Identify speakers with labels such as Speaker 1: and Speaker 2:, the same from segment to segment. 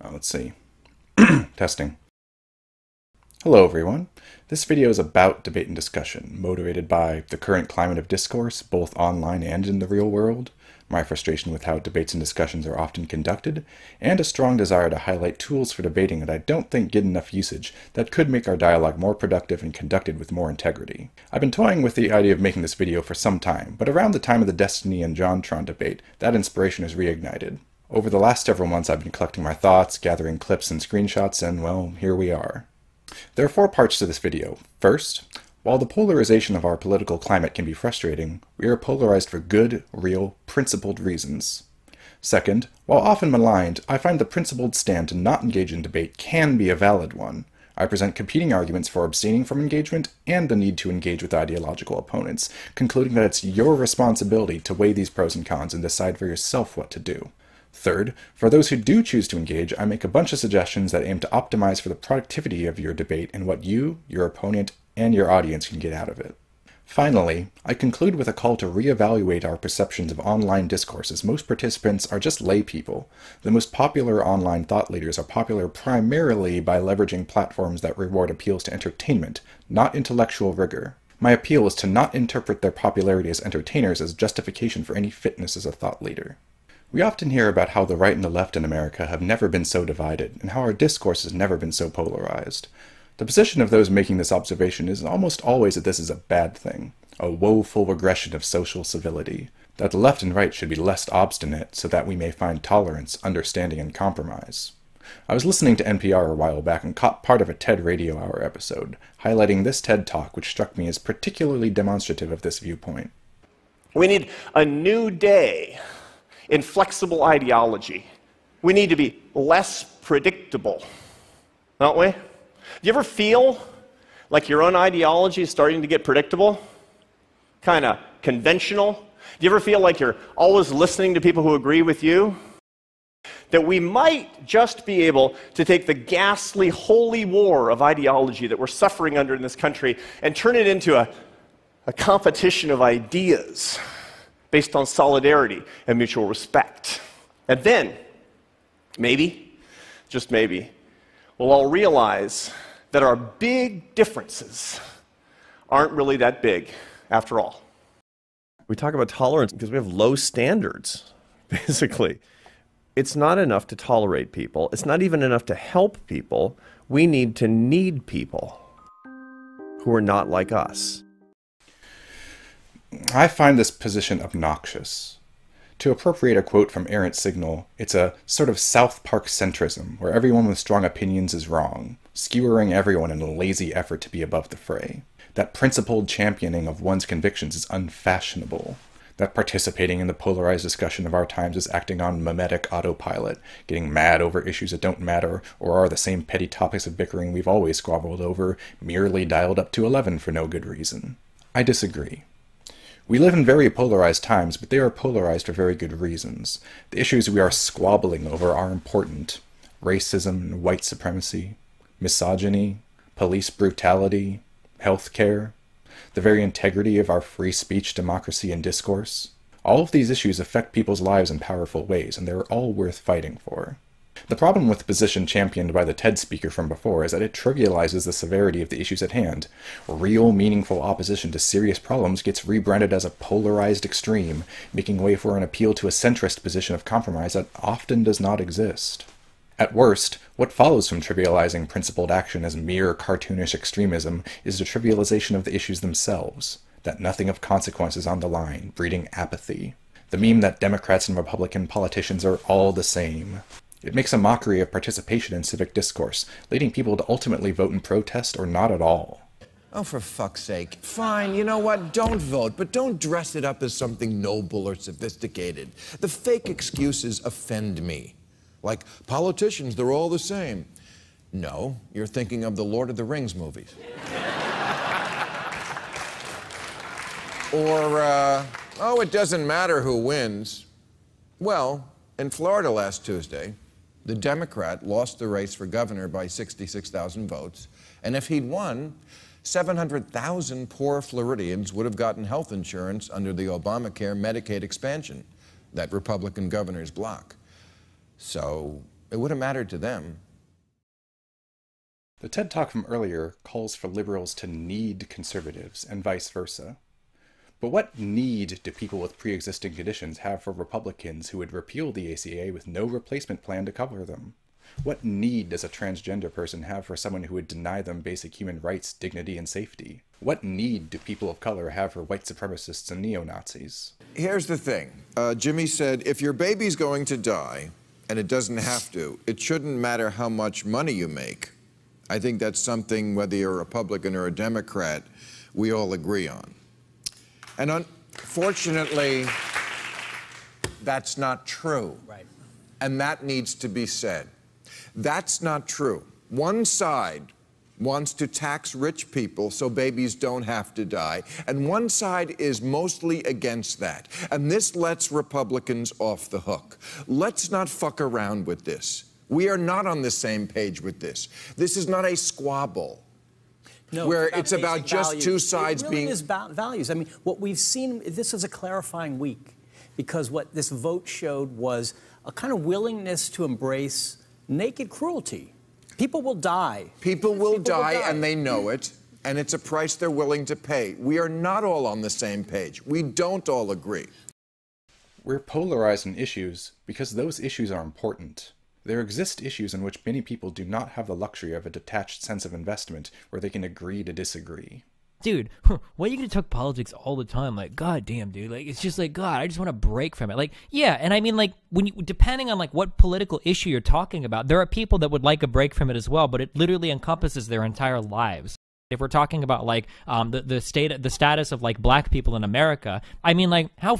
Speaker 1: Let's see. Testing. Hello everyone. This video is about debate and discussion, motivated by the current climate of discourse, both online and in the real world, my frustration with how debates and discussions are often conducted, and a strong desire to highlight tools for debating that I don't think get enough usage that could make our dialogue more productive and conducted with more integrity. I've been toying with the idea of making this video for some time, but around the time of the Destiny and JonTron debate, that inspiration is reignited. Over the last several months I've been collecting my thoughts, gathering clips and screenshots, and well, here we are. There are 4 parts to this video. First, while the polarization of our political climate can be frustrating, we are polarized for good, real, principled reasons. Second, while often maligned, I find the principled stand to not engage in debate can be a valid one. I present competing arguments for abstaining from engagement and the need to engage with ideological opponents, concluding that it's your responsibility to weigh these pros and cons and decide for yourself what to do. Third, for those who do choose to engage, I make a bunch of suggestions that aim to optimize for the productivity of your debate and what you, your opponent, and your audience can get out of it. Finally, I conclude with a call to reevaluate our perceptions of online discourse, as most participants are just lay people. The most popular online thought leaders are popular primarily by leveraging platforms that reward appeals to entertainment, not intellectual rigor. My appeal is to not interpret their popularity as entertainers as justification for any fitness as a thought leader. We often hear about how the right and the left in America have never been so divided, and how our discourse has never been so polarized. The position of those making this observation is almost always that this is a bad thing, a woeful regression of social civility, that the left and right should be less obstinate so that we may find tolerance, understanding, and compromise. I was listening to NPR a while back and caught part of a TED Radio Hour episode, highlighting this TED Talk, which struck me as particularly demonstrative of this viewpoint.
Speaker 2: We need a new day in flexible ideology. We need to be less predictable, don't we? Do you ever feel like your own ideology is starting to get predictable? Kind of conventional? Do you ever feel like you're always listening to people who agree with you? That we might just be able to take the ghastly holy war of ideology that we're suffering under in this country and turn it into a competition of ideas based on solidarity and mutual respect. And then, maybe, just maybe, we'll all realize that our big differences aren't really that big after all.
Speaker 3: We talk about tolerance because we have low standards, basically. It's not enough to tolerate people. It's not even enough to help people. We need to need people who are not like us.
Speaker 1: I find this position obnoxious. To appropriate a quote from Errant Signal, it's a sort of South Park centrism, where everyone with strong opinions is wrong, skewering everyone in a lazy effort to be above the fray. That principled championing of one's convictions is unfashionable. That participating in the polarized discussion of our times is acting on mimetic autopilot, getting mad over issues that don't matter or are the same petty topics of bickering we've always squabbled over, merely dialed up to 11 for no good reason. I disagree. We live in very polarized times, but they are polarized for very good reasons. The issues we are squabbling over are important. Racism and white supremacy, misogyny, police brutality, healthcare, the very integrity of our free speech, democracy, and discourse. All of these issues affect people's lives in powerful ways, and they're all worth fighting for. The problem with the position championed by the TED speaker from before is that it trivializes the severity of the issues at hand. Real, meaningful opposition to serious problems gets rebranded as a polarized extreme, making way for an appeal to a centrist position of compromise that often does not exist. At worst, what follows from trivializing principled action as mere cartoonish extremism is the trivialization of the issues themselves, that nothing of consequence is on the line, breeding apathy. The meme that Democrats and Republican politicians are all the same. It makes a mockery of participation in civic discourse, leading people to ultimately vote in protest or not at all.
Speaker 4: Oh, for fuck's sake. Fine, you know what? Don't vote, but don't dress it up as something noble or sophisticated. The fake excuses offend me. Like, politicians, they're all the same. No, you're thinking of the Lord of the Rings movies. Or, oh, it doesn't matter who wins. Well, in Florida last Tuesday, the Democrat lost the race for governor by 66,000 votes, and if he'd won, 700,000 poor Floridians would have gotten health insurance under the Obamacare Medicaid expansion that Republican governors block. So It would have mattered to them.
Speaker 1: The TED Talk from earlier calls for liberals to need conservatives, and vice versa. But what need do people with pre-existing conditions have for Republicans who would repeal the ACA with no replacement plan to cover them? What need does a transgender person have for someone who would deny them basic human rights, dignity, and safety? What need do people of color have for white supremacists and neo-Nazis?
Speaker 4: Here's the thing. Jimmy said, if your baby's going to die, and it doesn't have to, it shouldn't matter how much money you make. I think that's something, whether you're a Republican or a Democrat, we all agree on. And unfortunately, that's not true.
Speaker 5: Right.
Speaker 4: And that needs to be said. That's not true. One side wants to tax rich people so babies don't have to die, and one side is mostly against that. And this lets Republicans off the hook. Let's not fuck around with this. We are not on the same page with this. This is not a squabble.
Speaker 5: No,
Speaker 4: where it's about just
Speaker 5: values.
Speaker 4: two sides
Speaker 5: it really
Speaker 4: being...
Speaker 5: is about values. I mean, what we've seen, this is a clarifying week, because what this vote showed was a kind of willingness to embrace naked cruelty. People will die.
Speaker 4: People will die, and they know it, and it's a price they're willing to pay. We are not all on the same page. We don't all agree.
Speaker 1: We're polarized in issues because those issues are important. There exist issues in which many people do not have the luxury of a detached sense of investment where they can agree to disagree.
Speaker 6: Dude, why are you gonna talk politics all the time? Like, god damn, dude. Like, it's just like, God, I just want to break from it. Like, yeah, and I mean, like, when you, depending on like what political issue you're talking about, there are people that would like a break from it as well, but it literally encompasses their entire lives. If we're talking about like the status of like black people in America, I mean, like, how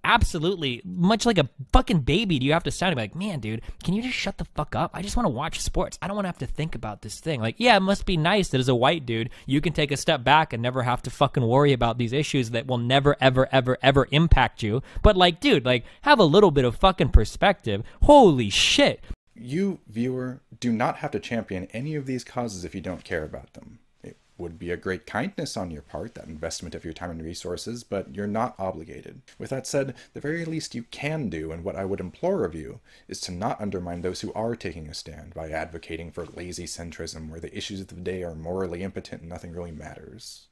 Speaker 6: absolutely, much like a fucking baby, do you have to sound like, man, dude, can you just shut the fuck up? I just want to watch sports. I don't want to have to think about this thing. Like, yeah, it must be nice that as a white dude, you can take a step back and never have to fucking worry about these issues that will never, ever, ever, ever impact you. But like, dude, like, have a little bit of fucking perspective. Holy shit.
Speaker 1: You, viewer, do not have to champion any of these causes if you don't care about them. It would be a great kindness on your part, that investment of your time and resources, but you're not obligated. With that said, the very least you can do, and what I would implore of you, is to not undermine those who are taking a stand by advocating for lazy centrism where the issues of the day are morally impotent and nothing really matters.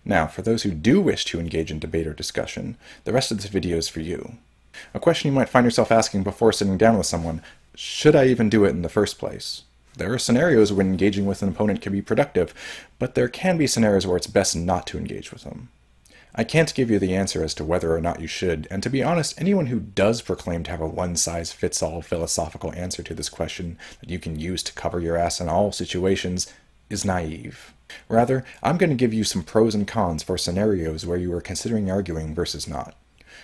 Speaker 1: Now, for those who do wish to engage in debate or discussion, the rest of this video is for you. A question you might find yourself asking before sitting down with someone: should I even do it in the first place? There are scenarios when engaging with an opponent can be productive, but there can be scenarios where it's best not to engage with them. I can't give you the answer as to whether or not you should, and to be honest, anyone who does proclaim to have a one-size-fits-all philosophical answer to this question that you can use to cover your ass in all situations is naive. Rather, I'm going to give you some pros and cons for scenarios where you are considering arguing versus not.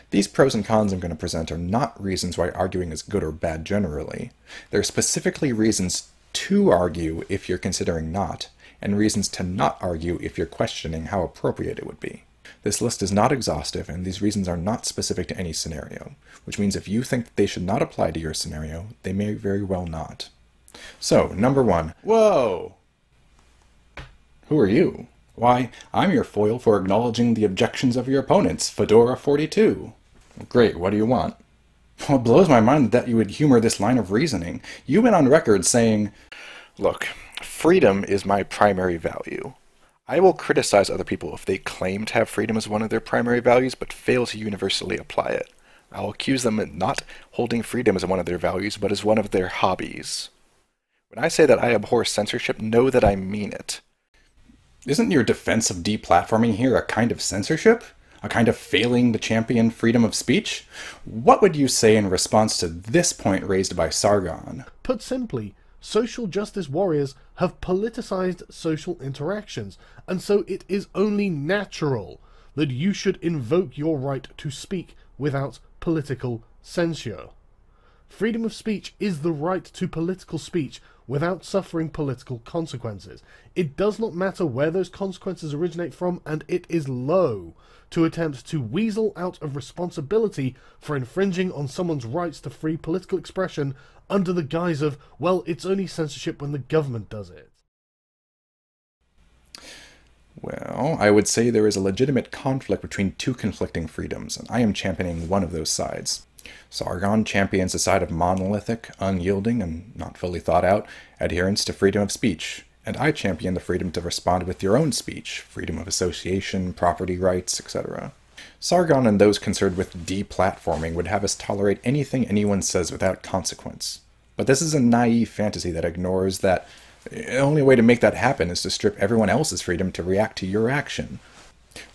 Speaker 1: These pros and cons I'm going to present are not reasons why arguing is good or bad generally. They're specifically reasons to argue if you're considering not, and reasons to not argue if you're questioning how appropriate it would be. This list is not exhaustive, and these reasons are not specific to any scenario, which means if you think that they should not apply to your scenario, they may very well not. So, number one. Whoa! Who are you? Why, I'm your foil for acknowledging the objections of your opponents, Fedora 42. Great, what do you want? Well, it blows my mind that you would humor this line of reasoning. You went on record saying, "Look, freedom is my primary value. I will criticize other people if they claim to have freedom as one of their primary values but fail to universally apply it. I'll accuse them of not holding freedom as one of their values but as one of their hobbies. When I say that I abhor censorship, know that I mean it." Isn't your defense of deplatforming here a kind of censorship? A kind of failing to champion freedom of speech? What would you say in response to this point raised by Sargon?
Speaker 7: Put simply, social justice warriors have politicized social interactions, and so it is only natural that you should invoke your right to speak without political censure. Freedom of speech is the right to political speech without suffering political consequences. It does not matter where those consequences originate from, and it is low to attempt to weasel out of responsibility for infringing on someone's rights to free political expression under the guise of, well, it's only censorship when the government does it.
Speaker 1: Well, I would say there is a legitimate conflict between two conflicting freedoms, and I am championing one of those sides. Sargon champions the side of monolithic, unyielding, and not fully thought out adherence to freedom of speech, and I champion the freedom to respond with your own speech, freedom of association, property rights, etc. Sargon and those concerned with deplatforming would have us tolerate anything anyone says without consequence. But this is a naive fantasy that ignores that the only way to make that happen is to strip everyone else's freedom to react to your action.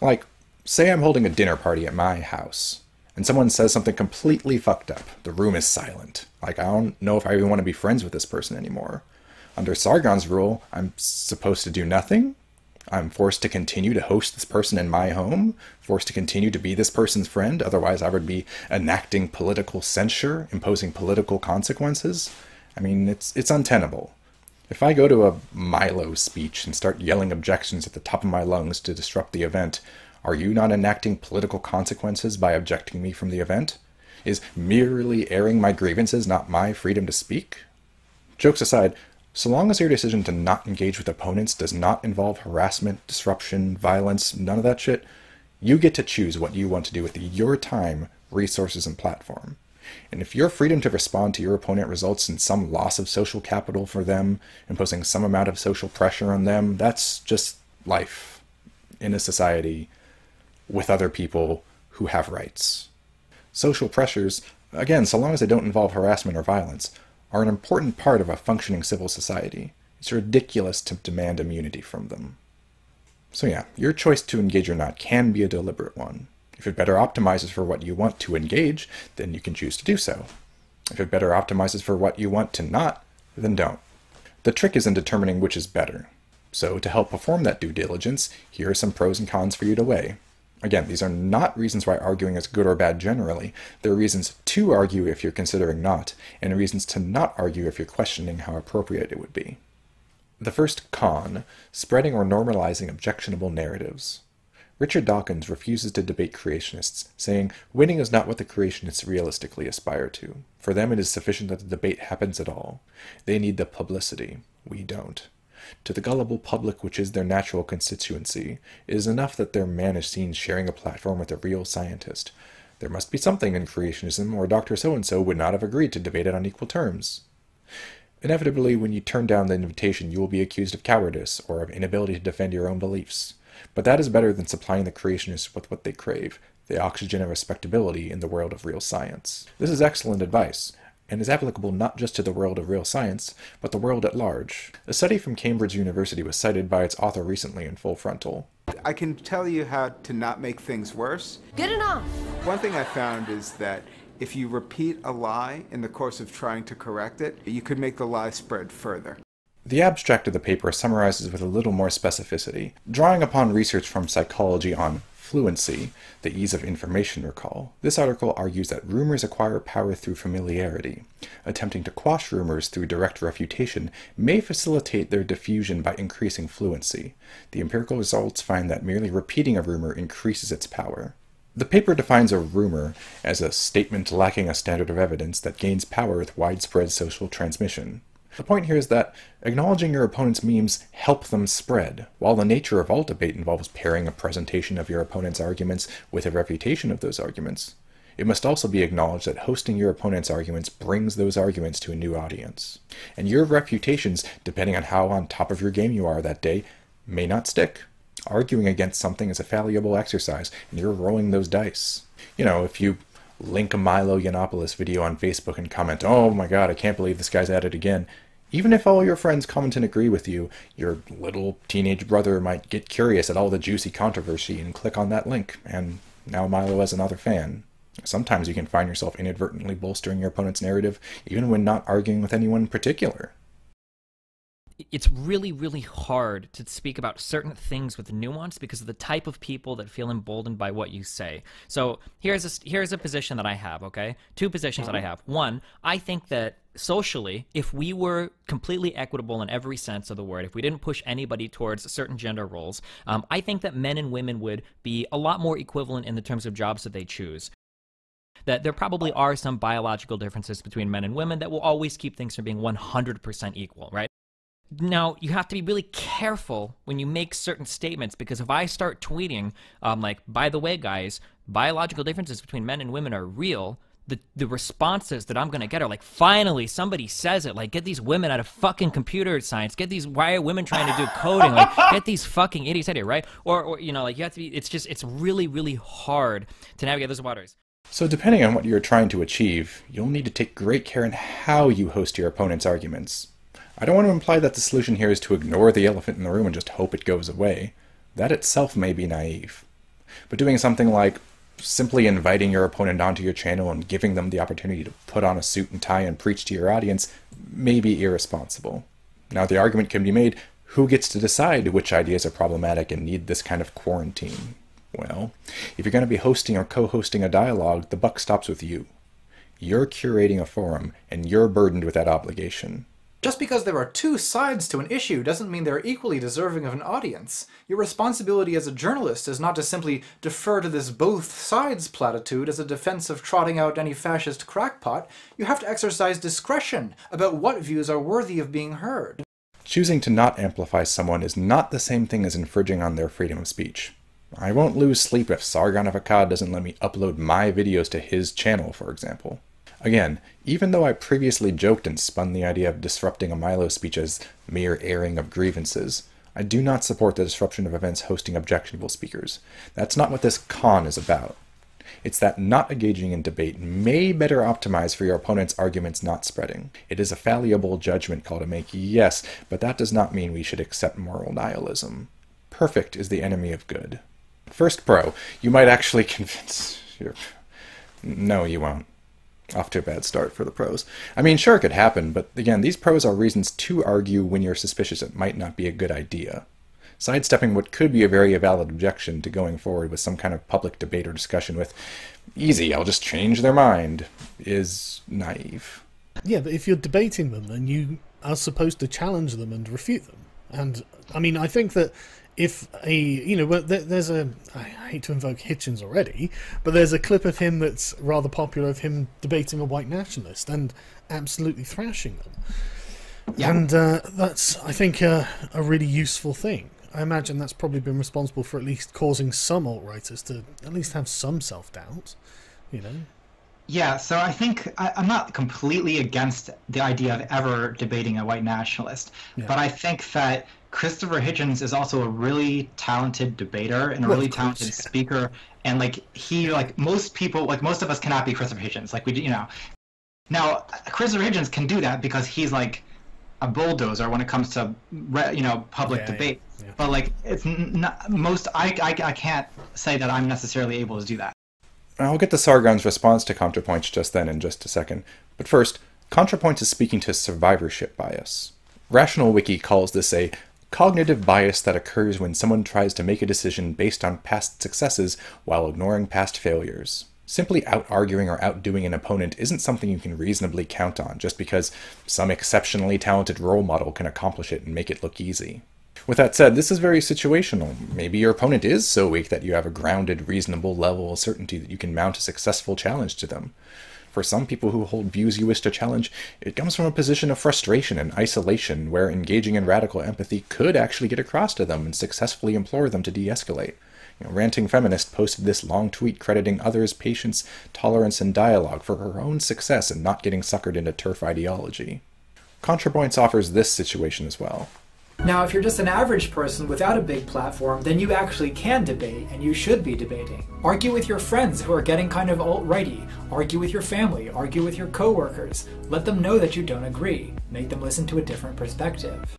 Speaker 1: Like, say I'm holding a dinner party at my house, and someone says something completely fucked up. The room is silent. Like, I don't know if I even want to be friends with this person anymore. Under Sargon's rule, I'm supposed to do nothing? I'm forced to continue to host this person in my home? Forced to continue to be this person's friend? Otherwise I would be enacting political censure, imposing political consequences? I mean, it's untenable. If I go to a Milo speech and start yelling objections at the top of my lungs to disrupt the event, are you not enacting political consequences by objecting me from the event? Is merely airing my grievances not my freedom to speak? Jokes aside, so long as your decision to not engage with opponents does not involve harassment, disruption, violence, none of that shit, you get to choose what you want to do with your time, resources, and platform. And if your freedom to respond to your opponent results in some loss of social capital for them, imposing some amount of social pressure on them, that's just life in a society with other people who have rights. Social pressures, again, so long as they don't involve harassment or violence, are an important part of a functioning civil society. It's ridiculous to demand immunity from them. So yeah, your choice to engage or not can be a deliberate one. If it better optimizes for what you want to engage, then you can choose to do so. If it better optimizes for what you want to not, then don't. The trick is in determining which is better. So to help perform that due diligence, here are some pros and cons for you to weigh. Again, these are not reasons why arguing is good or bad generally. They're reasons to argue if you're considering not, and reasons to not argue if you're questioning how appropriate it would be. The first con, spreading or normalizing objectionable narratives. Richard Dawkins refuses to debate creationists, saying, winning is not what the creationists realistically aspire to. For them it is sufficient that the debate happens at all. They need the publicity. We don't. To the gullible public, which is their natural constituency, it is enough that their man is seen sharing a platform with a real scientist. There must be something in creationism, or Dr. So-and-so would not have agreed to debate it on equal terms. Inevitably, when you turn down the invitation, you will be accused of cowardice, or of inability to defend your own beliefs. But that is better than supplying the creationists with what they crave, the oxygen of respectability in the world of real science. This is excellent advice, and is applicable not just to the world of real science, but the world at large. A study from Cambridge University was cited by its author recently in Full Frontal.
Speaker 8: I can tell you how to not make things worse.
Speaker 9: Good enough.
Speaker 8: One thing I found is that if you repeat a lie in the course of trying to correct it, you could make the lie spread further.
Speaker 1: The abstract of the paper summarizes with a little more specificity, drawing upon research from psychology on fluency, the ease of information recall. This article argues that rumors acquire power through familiarity. Attempting to quash rumors through direct refutation may facilitate their diffusion by increasing fluency. The empirical results find that merely repeating a rumor increases its power. The paper defines a rumor as a statement lacking a standard of evidence that gains power with widespread social transmission. The point here is that acknowledging your opponent's memes help them spread. While the nature of all debate involves pairing a presentation of your opponent's arguments with a refutation of those arguments, it must also be acknowledged that hosting your opponent's arguments brings those arguments to a new audience. And your refutations, depending on how on top of your game you are that day, may not stick. Arguing against something is a valuable exercise, and you're rolling those dice. You know, if you link a Milo Yiannopoulos video on Facebook and comment, "Oh my god, I can't believe this guy's at it again," even if all your friends comment and agree with you, your little teenage brother might get curious at all the juicy controversy and click on that link, and now Milo has another fan. Sometimes you can find yourself inadvertently bolstering your opponent's narrative, even when not arguing with anyone in particular.
Speaker 6: It's really, really hard to speak about certain things with nuance because of the type of people that feel emboldened by what you say. So here's a position that I have, okay? Two positions that I have. One, I think that socially, if we were completely equitable in every sense of the word, if we didn't push anybody towards certain gender roles, I think that men and women would be a lot more equivalent in the terms of jobs that they choose. That there probably are some biological differences between men and women that will always keep things from being 100% equal, right? Now, you have to be really careful when you make certain statements, because if I start tweeting, like, by the way, guys, biological differences between men and women are real, the responses that I'm gonna get are like, finally somebody says it. Like, get these women out of fucking computer science. Get these, why are women trying to do coding? Like, get these fucking idiots out here, right? Or you know, like, you have to be. It's really, really hard to navigate those waters.
Speaker 1: So depending on what you're trying to achieve, you'll need to take great care in how you host your opponent's arguments. I don't want to imply that the solution here is to ignore the elephant in the room and just hope it goes away. That itself may be naive. But doing something like simply inviting your opponent onto your channel and giving them the opportunity to put on a suit and tie and preach to your audience may be irresponsible. Now, the argument can be made, who gets to decide which ideas are problematic and need this kind of quarantine? Well, if you're going to be hosting or co-hosting a dialogue, the buck stops with you. You're curating a forum, and you're burdened with that obligation.
Speaker 9: Just because there are two sides to an issue doesn't mean they're equally deserving of an audience. Your responsibility as a journalist is not to simply defer to this both sides platitude as a defense of trotting out any fascist crackpot. You have to exercise discretion about what views are worthy of being heard.
Speaker 1: Choosing to not amplify someone is not the same thing as infringing on their freedom of speech. I won't lose sleep if Sargon of Akkad doesn't let me upload my videos to his channel, for example. Again, even though I previously joked and spun the idea of disrupting a Milo speech as mere airing of grievances, I do not support the disruption of events hosting objectionable speakers. That's not what this con is about. It's that not engaging in debate may better optimize for your opponent's arguments not spreading. It is a fallible judgment call to make, yes, but that does not mean we should accept moral nihilism. Perfect is the enemy of good. First pro, you might actually convince your... No, you won't. Off to a bad start for the pros. I mean, sure, it could happen, but again, these pros are reasons to argue when you're suspicious it might not be a good idea. Sidestepping what could be a very valid objection to going forward with some kind of public debate or discussion with, easy, I'll just change their mind, is naive.
Speaker 7: Yeah, but if you're debating them, then you are supposed to challenge them and refute them. And, I mean, I think that if there's a, I hate to invoke Hitchens already, but there's a clip of him that's rather popular of him debating a white nationalist and absolutely thrashing them. Yeah. And that's, I think, a really useful thing. I imagine that's probably been responsible for at least causing some alt-righters to at least have some self-doubt, you know?
Speaker 10: Yeah, so I think I'm not completely against the idea of ever debating a white nationalist, but I think that Christopher Hitchens is also a really talented debater and a really talented speaker, and most people, most of us cannot be Christopher Hitchens, Now, Christopher Hitchens can do that because he's like a bulldozer when it comes to public debate. Yeah. But it's not most. I can't say that I'm necessarily able to do that.
Speaker 1: I'll get to Sargon's response to ContraPoints just then in just a second. But first, ContraPoints is speaking to survivorship bias. Rational Wiki calls this a cognitive bias that occurs when someone tries to make a decision based on past successes while ignoring past failures. Simply out-arguing or outdoing an opponent isn't something you can reasonably count on just because some exceptionally talented role model can accomplish it and make it look easy. With that said, this is very situational. Maybe your opponent is so weak that you have a grounded, reasonable level of certainty that you can mount a successful challenge to them. For some people who hold views you wish to challenge, it comes from a position of frustration and isolation where engaging in radical empathy could actually get across to them and successfully implore them to de-escalate. Ranting Feminist posted this long tweet crediting others' patience, tolerance, and dialogue for her own success in not getting suckered into turf ideology. ContraPoints offers this situation as well.
Speaker 11: Now, if you're just an average person without a big platform, then you actually can debate, and you should be debating. Argue with your friends who are getting kind of alt-righty. Argue with your family. Argue with your coworkers. Let them know that you don't agree. Make them listen to a different perspective.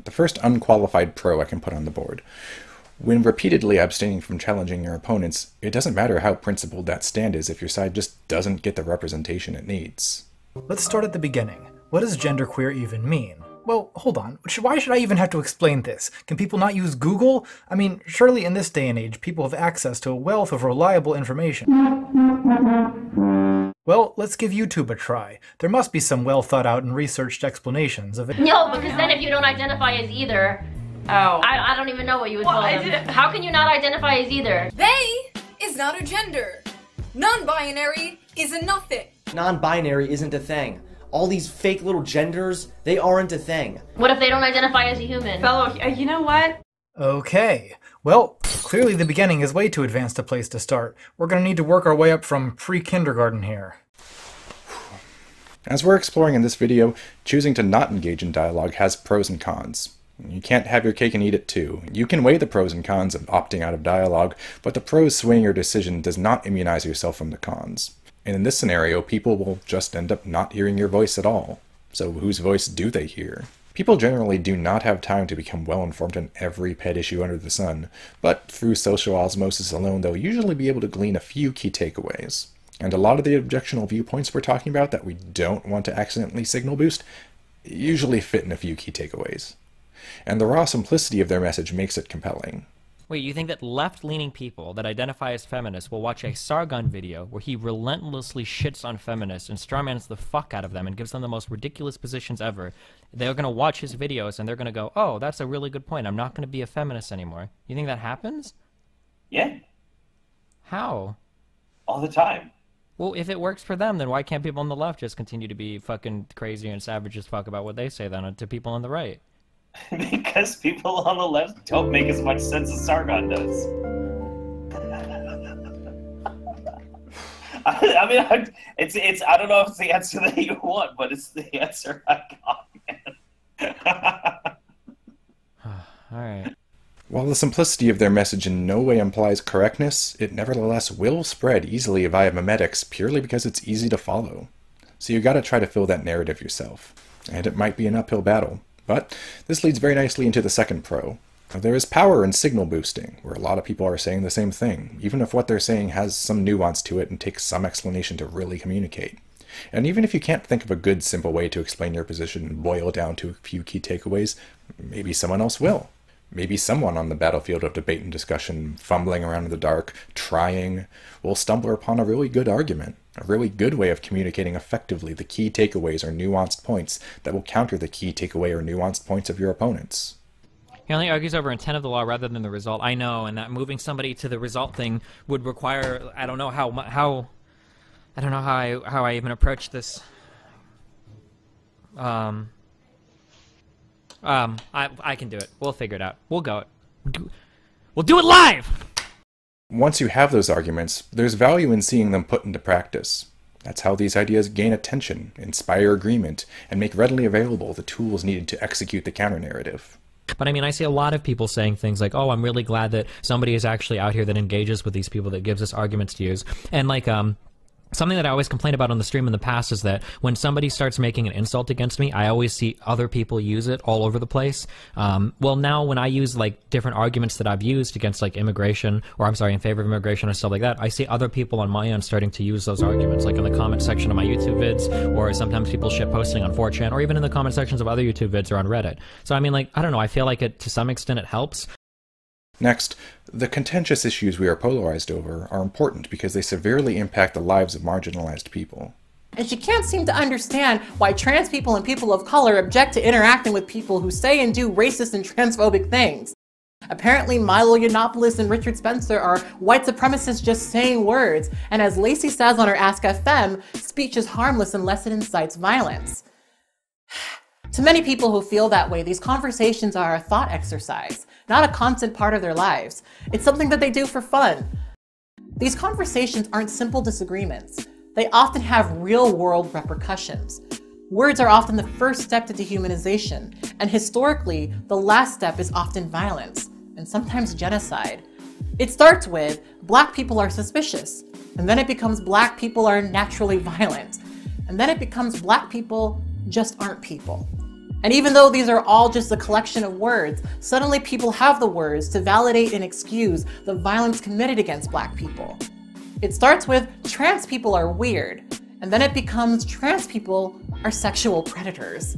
Speaker 1: The first unqualified pro I can put on the board. When repeatedly abstaining from challenging your opponents, it doesn't matter how principled that stand is if your side just doesn't get the representation it needs.
Speaker 11: Let's start at the beginning. What does genderqueer even mean? Well, hold on. Why should I even have to explain this? Can people not use Google? I mean, surely in this day and age, people have access to a wealth of reliable information. Well, let's give YouTube a try. There must be some well-thought-out and researched explanations of it.
Speaker 12: No, because then if you don't identify as either, I don't even know what you would call them. How can you not identify as either?
Speaker 13: They is not a gender. Non-binary is a nothing.
Speaker 14: Non-binary isn't a thing. All these fake little genders, they aren't a thing.
Speaker 12: What if they don't identify as a human?
Speaker 13: Fellow, you know what?
Speaker 9: Okay. Well, clearly the beginning is way too advanced a place to start. We're going to need to work our way up from pre-kindergarten here.
Speaker 1: As we're exploring in this video, choosing to not engage in dialogue has pros and cons. You can't have your cake and eat it too. You can weigh the pros and cons of opting out of dialogue, but the pros swaying your decision does not immunize yourself from the cons. And in this scenario, people will just end up not hearing your voice at all. So whose voice do they hear? People generally do not have time to become well-informed on every pet issue under the sun, but through social osmosis alone, they'll usually be able to glean a few key takeaways. And a lot of the objectionable viewpoints we're talking about that we don't want to accidentally signal boost usually fit in a few key takeaways. And the raw simplicity of their message makes it compelling.
Speaker 6: Wait, you think that left-leaning people that identify as feminists will watch a Sargon video where he relentlessly shits on feminists and strawmans the fuck out of them and gives them the most ridiculous positions ever? They're going to watch his videos and they're going to go, oh, that's a really good point. I'm not going to be a feminist anymore. You think that happens?
Speaker 15: Yeah.
Speaker 6: How?
Speaker 15: All the time.
Speaker 6: Well, if it works for them, then why can't people on the left just continue to be fucking crazy and savage as fuck about what they say then to people on the right?
Speaker 15: Because people on the left don't make as much sense as Sargon does. I mean, I don't know if it's the answer that you want, but it's the answer I got, man.
Speaker 6: Alright.
Speaker 1: While the simplicity of their message in no way implies correctness, it nevertheless will spread easily via memetics purely because it's easy to follow. So you gotta try to fill that narrative yourself. And it might be an uphill battle. But this leads very nicely into the second pro. There is power in signal boosting, where a lot of people are saying the same thing, even if what they're saying has some nuance to it and takes some explanation to really communicate. And even if you can't think of a good, simple way to explain your position and boil it down to a few key takeaways, maybe someone else will. Maybe someone on the battlefield of debate and discussion, fumbling around in the dark, trying, will stumble upon a really good argument, a really good way of communicating effectively the key takeaways or nuanced points that will counter the key takeaway or nuanced points of your opponents.
Speaker 6: He only argues over intent of the law rather than the result. I know, and that moving somebody to the result thing would require, I don't know how I even approach this. I can do it. We'll figure it out. We'll go. We'll do it live!
Speaker 1: Once you have those arguments, there's value in seeing them put into practice. That's how these ideas gain attention, inspire agreement, and make readily available the tools needed to execute the counter-narrative.
Speaker 6: But I mean, I see a lot of people saying things like, oh, I'm really glad that somebody is actually out here that engages with these people, that gives us arguments to use. And like, something that I always complain about on the stream in the past is that when somebody starts making an insult against me, I always see other people use it all over the place. Well, now when I use like different arguments that I've used against like immigration, or I'm sorry, in favor of immigration or stuff like that, I see other people on my end starting to use those arguments, like in the comment section of my YouTube vids, or sometimes people shit posting on 4chan, or even in the comment sections of other YouTube vids or on Reddit. So I mean, like, I don't know, I feel like it, to some extent, it helps.
Speaker 1: Next, the contentious issues we are polarized over are important because they severely impact the lives of marginalized people.
Speaker 16: And she can't seem to understand why trans people and people of color object to interacting with people who say and do racist and transphobic things. Apparently Milo Yiannopoulos and Richard Spencer are white supremacists just saying words, and as Lacey says on her Ask FM, speech is harmless unless it incites violence. To many people who feel that way, these conversations are a thought exercise, not a constant part of their lives. It's something that they do for fun. These conversations aren't simple disagreements. They often have real-world repercussions. Words are often the first step to dehumanization, and historically, the last step is often violence, and sometimes genocide. It starts with, Black people are suspicious, and then it becomes Black people are naturally violent, and then it becomes Black people just aren't people. And even though these are all just a collection of words, suddenly people have the words to validate and excuse the violence committed against Black people. It starts with trans people are weird, and then it becomes trans people are sexual predators.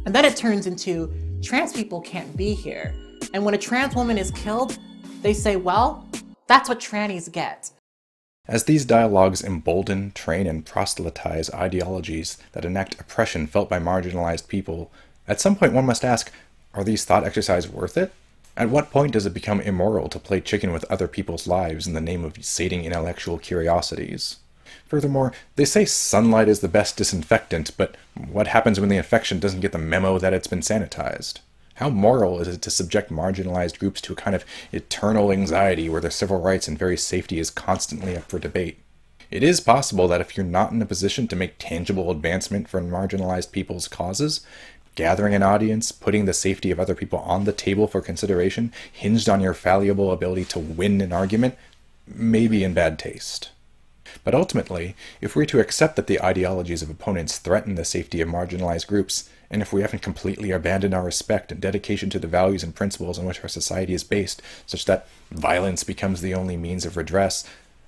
Speaker 16: And then it turns into trans people can't be here. And when a trans woman is killed, they say, well, that's what trannies get.
Speaker 1: As these dialogues embolden, train, and proselytize ideologies that enact oppression felt by marginalized people, at some point one must ask, are these thought exercises worth it? At what point does it become immoral to play chicken with other people's lives in the name of sating intellectual curiosities? Furthermore, they say sunlight is the best disinfectant, but what happens when the infection doesn't get the memo that it's been sanitized? How moral is it to subject marginalized groups to a kind of eternal anxiety where their civil rights and very safety is constantly up for debate? It is possible that if you're not in a position to make tangible advancement for marginalized people's causes, gathering an audience, putting the safety of other people on the table for consideration, hinged on your fallible ability to win an argument, may be in bad taste. But ultimately, if we're to accept that the ideologies of opponents threaten the safety of marginalized groups, and if we haven't completely abandoned our respect and dedication to the values and principles on which our society is based, such that violence becomes the only means of redress,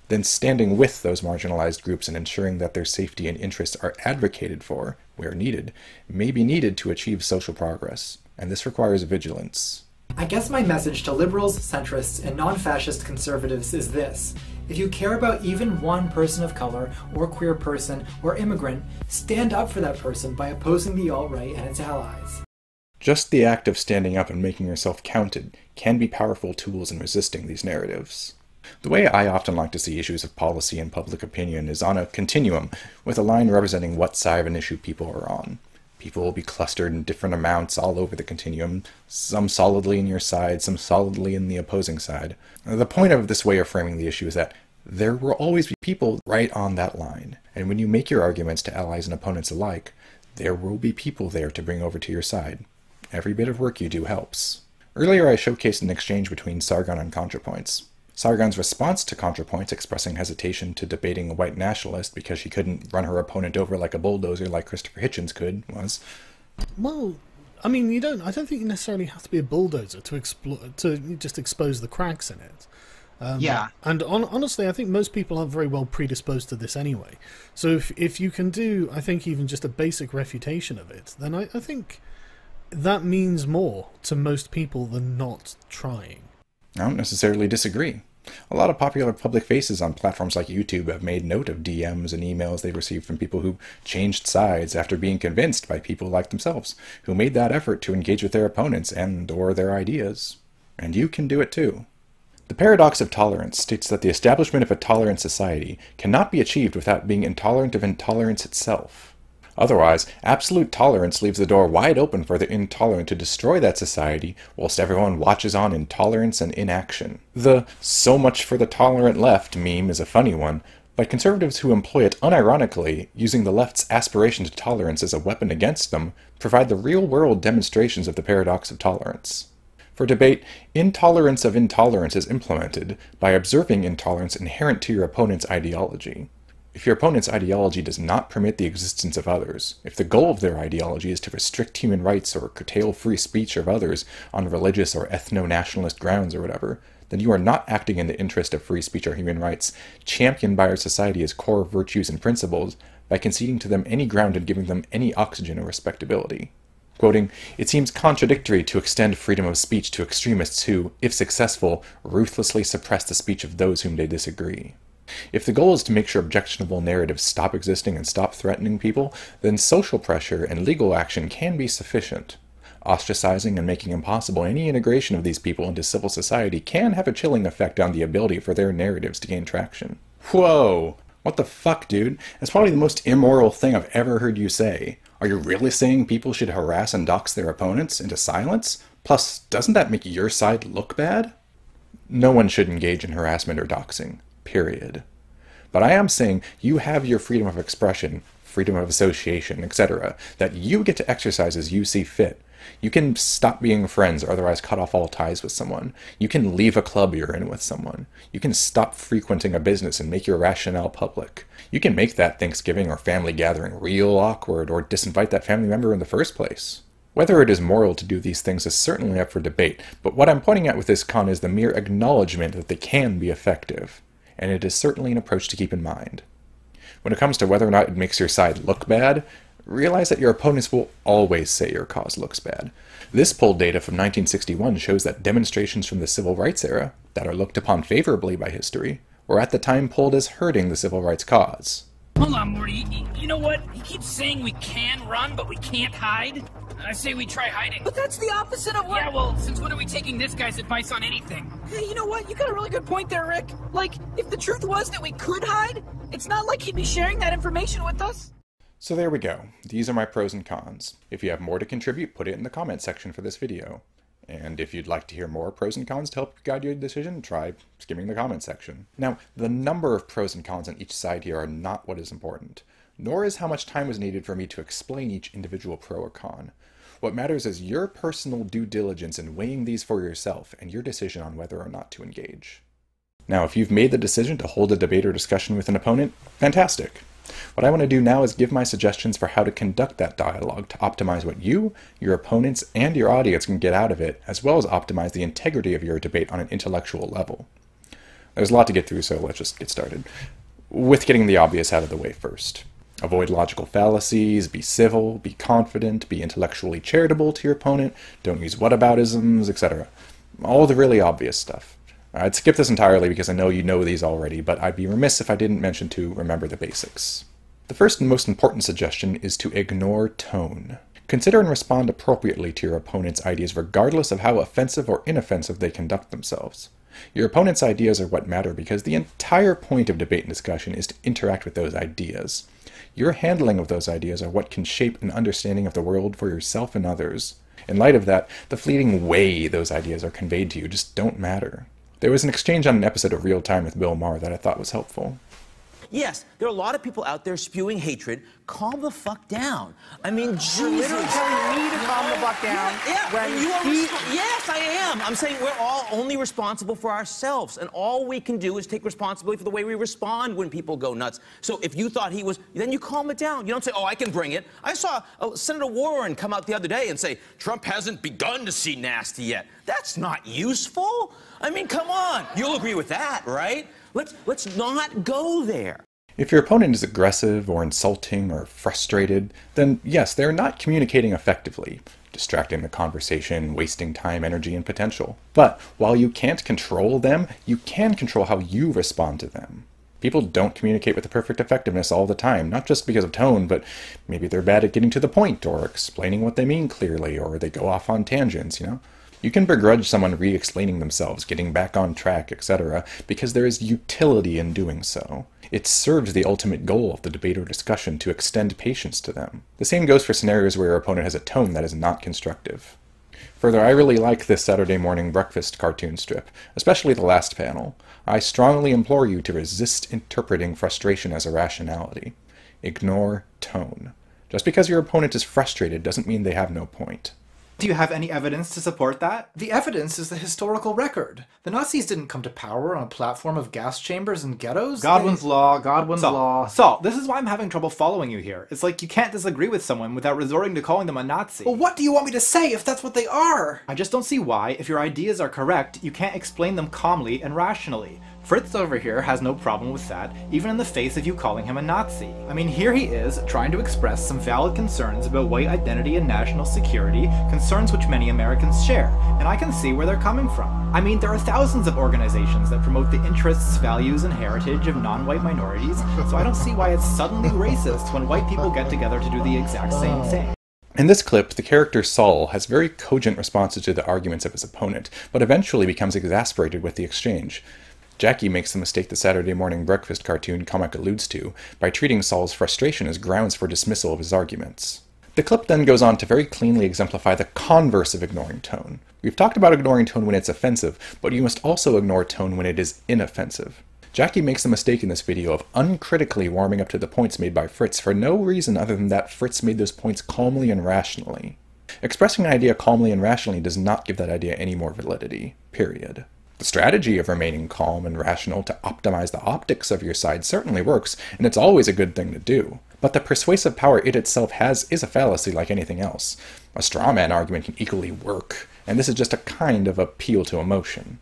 Speaker 1: then standing with those marginalized groups and ensuring that their safety and interests are advocated for, where needed, may be needed to achieve social progress, and this requires vigilance.
Speaker 11: I guess my message to liberals, centrists, and non-fascist conservatives is this. If you care about even one person of color, or queer person, or immigrant, stand up for that person by opposing the alt-right and its allies.
Speaker 1: Just the act of standing up and making yourself counted can be powerful tools in resisting these narratives. The way I often like to see issues of policy and public opinion is on a continuum, with a line representing what side of an issue people are on. People will be clustered in different amounts all over the continuum, some solidly in your side, some solidly in the opposing side. The point of this way of framing the issue is that there will always be people right on that line, and when you make your arguments to allies and opponents alike, there will be people there to bring over to your side. Every bit of work you do helps. Earlier I showcased an exchange between Sargon and ContraPoints. Sargon's response to ContraPoints, expressing hesitation to debating a white nationalist because she couldn't run her opponent over like a bulldozer like Christopher Hitchens could, was,
Speaker 7: well, I mean, I don't think you necessarily have to be a bulldozer to just expose the cracks in it.
Speaker 10: Yeah.
Speaker 7: And honestly, I think most people are very well predisposed to this anyway. So if you can do, I think, even just a basic refutation of it, then I think that means more to most people than not trying.
Speaker 1: I don't necessarily disagree. A lot of popular public faces on platforms like YouTube have made note of DMs and emails they've received from people who changed sides after being convinced by people like themselves, who made that effort to engage with their opponents and/or their ideas. And you can do it too. The paradox of tolerance states that the establishment of a tolerant society cannot be achieved without being intolerant of intolerance itself. Otherwise, absolute tolerance leaves the door wide open for the intolerant to destroy that society, whilst everyone watches on in tolerance and inaction. The "so much for the tolerant left" meme is a funny one, but conservatives who employ it unironically, using the left's aspiration to tolerance as a weapon against them, provide the real-world demonstrations of the paradox of tolerance. For debate, intolerance of intolerance is implemented by observing intolerance inherent to your opponent's ideology. If your opponent's ideology does not permit the existence of others, if the goal of their ideology is to restrict human rights or curtail free speech of others on religious or ethno-nationalist grounds or whatever, then you are not acting in the interest of free speech or human rights, championed by our society as core virtues and principles, by conceding to them any ground and giving them any oxygen or respectability. Quoting, "It seems contradictory to extend freedom of speech to extremists who, if successful, ruthlessly suppress the speech of those whom they disagree." If the goal is to make sure objectionable narratives stop existing and stop threatening people, then social pressure and legal action can be sufficient. Ostracizing and making impossible any integration of these people into civil society can have a chilling effect on the ability for their narratives to gain traction. Whoa! What the fuck, dude? That's probably the most immoral thing I've ever heard you say. Are you really saying people should harass and dox their opponents into silence? Plus, doesn't that make your side look bad? No one should engage in harassment or doxing. Period. But I am saying you have your freedom of expression, freedom of association, etc., that you get to exercise as you see fit. You can stop being friends or otherwise cut off all ties with someone. You can leave a club you're in with someone. You can stop frequenting a business and make your rationale public. You can make that Thanksgiving or family gathering real awkward or disinvite that family member in the first place. Whether it is moral to do these things is certainly up for debate, but what I'm pointing at with this con is the mere acknowledgement that they can be effective. And it is certainly an approach to keep in mind. When it comes to whether or not it makes your side look bad, realize that your opponents will always say your cause looks bad. This poll data from 1961 shows that demonstrations from the civil rights era, that are looked upon favorably by history, were at the time polled as hurting the civil rights cause.
Speaker 17: Hold on, Morty. You know what? He keeps saying we can run, but we can't hide. I say we try hiding.
Speaker 18: But that's the opposite of what—
Speaker 17: Yeah, well, since when are we taking this guy's advice on anything?
Speaker 18: Hey, you know what? You got a really good point there, Rick. Like, if the truth was that we could hide, it's not like he'd be sharing that information with us.
Speaker 1: So there we go. These are my pros and cons. If you have more to contribute, put it in the comment section for this video. And if you'd like to hear more pros and cons to help guide your decision, try skimming the comment section. Now, the number of pros and cons on each side here are not what is important, nor is how much time was needed for me to explain each individual pro or con. What matters is your personal due diligence in weighing these for yourself and your decision on whether or not to engage. Now, if you've made the decision to hold a debate or discussion with an opponent, fantastic. What I want to do now is give my suggestions for how to conduct that dialogue to optimize what you, your opponents, and your audience can get out of it, as well as optimize the integrity of your debate on an intellectual level. There's a lot to get through, so let's just get started. With getting the obvious out of the way first. Avoid logical fallacies, be civil, be confident, be intellectually charitable to your opponent, don't use whataboutisms, etc. All the really obvious stuff. I'd skip this entirely because I know you know these already, but I'd be remiss if I didn't mention to remember the basics. The first and most important suggestion is to ignore tone. Consider and respond appropriately to your opponent's ideas regardless of how offensive or inoffensive they conduct themselves. Your opponent's ideas are what matter because the entire point of debate and discussion is to interact with those ideas. Your handling of those ideas are what can shape an understanding of the world for yourself and others. In light of that, the fleeting way those ideas are conveyed to you just don't matter. There was an exchange on an episode of Real Time with Bill Maher that I thought was helpful.
Speaker 19: Yes, there are a lot of people out there spewing hatred. Calm the fuck down. I mean, Jesus.
Speaker 20: You're literally telling me to calm the fuck down.
Speaker 19: Yeah,
Speaker 20: when
Speaker 19: yes, I am. I'm saying we're all only responsible for ourselves, and all we can do is take responsibility for the way we respond when people go nuts. So if you thought he was, then you calm it down. You don't say, oh, I can bring it. I saw Senator Warren come out the other day and say, Trump hasn't begun to see nasty yet. That's not useful. I mean, come on. You'll agree with that, right? Let's not go there.
Speaker 1: If your opponent is aggressive or insulting or frustrated, then yes, they're not communicating effectively, distracting the conversation, wasting time, energy, and potential. But while you can't control them, you can control how you respond to them. People don't communicate with the perfect effectiveness all the time, not just because of tone, but maybe they're bad at getting to the point or explaining what they mean clearly, or they go off on tangents, You can begrudge someone re-explaining themselves, getting back on track, etc., because there is utility in doing so. It serves the ultimate goal of the debate or discussion to extend patience to them. The same goes for scenarios where your opponent has a tone that is not constructive. Further, I really like this Saturday morning breakfast cartoon strip, especially the last panel. I strongly implore you to resist interpreting frustration as irrationality. Ignore tone. Just because your opponent is frustrated doesn't mean they have no point.
Speaker 9: Do you have any evidence to support that? The evidence is the historical record. The Nazis didn't come to power on a platform of gas chambers and ghettos.
Speaker 21: Godwin's law.
Speaker 9: Saul, this is why I'm having trouble following you here. It's like you can't disagree with someone without resorting to calling them a Nazi. Well, what do you want me to say if that's what they are? I just don't see why, if your ideas are correct, you can't explain them calmly and rationally. Fritz over here has no problem with that, even in the face of you calling him a Nazi. I mean, here he is, trying to express some valid concerns about white identity and national security, concerns which many Americans share, and I can see where they're coming from. I mean, there are thousands of organizations that promote the interests, values, and heritage of non-white minorities, so I don't see why it's suddenly racist when white people get together to do the exact same thing.
Speaker 1: In this clip, the character Saul has very cogent responses to the arguments of his opponent, but eventually becomes exasperated with the exchange. Jackie makes the mistake the Saturday morning breakfast cartoon comic alludes to by treating Saul's frustration as grounds for dismissal of his arguments. The clip then goes on to very cleanly exemplify the converse of ignoring tone. We've talked about ignoring tone when it's offensive, but you must also ignore tone when it is inoffensive. Jackie makes the mistake in this video of uncritically warming up to the points made by Fritz for no reason other than that Fritz made those points calmly and rationally. Expressing an idea calmly and rationally does not give that idea any more validity, period. The strategy of remaining calm and rational to optimize the optics of your side certainly works, and it's always a good thing to do. But the persuasive power it itself has is a fallacy like anything else. A straw man argument can equally work, and this is just a kind of appeal to emotion.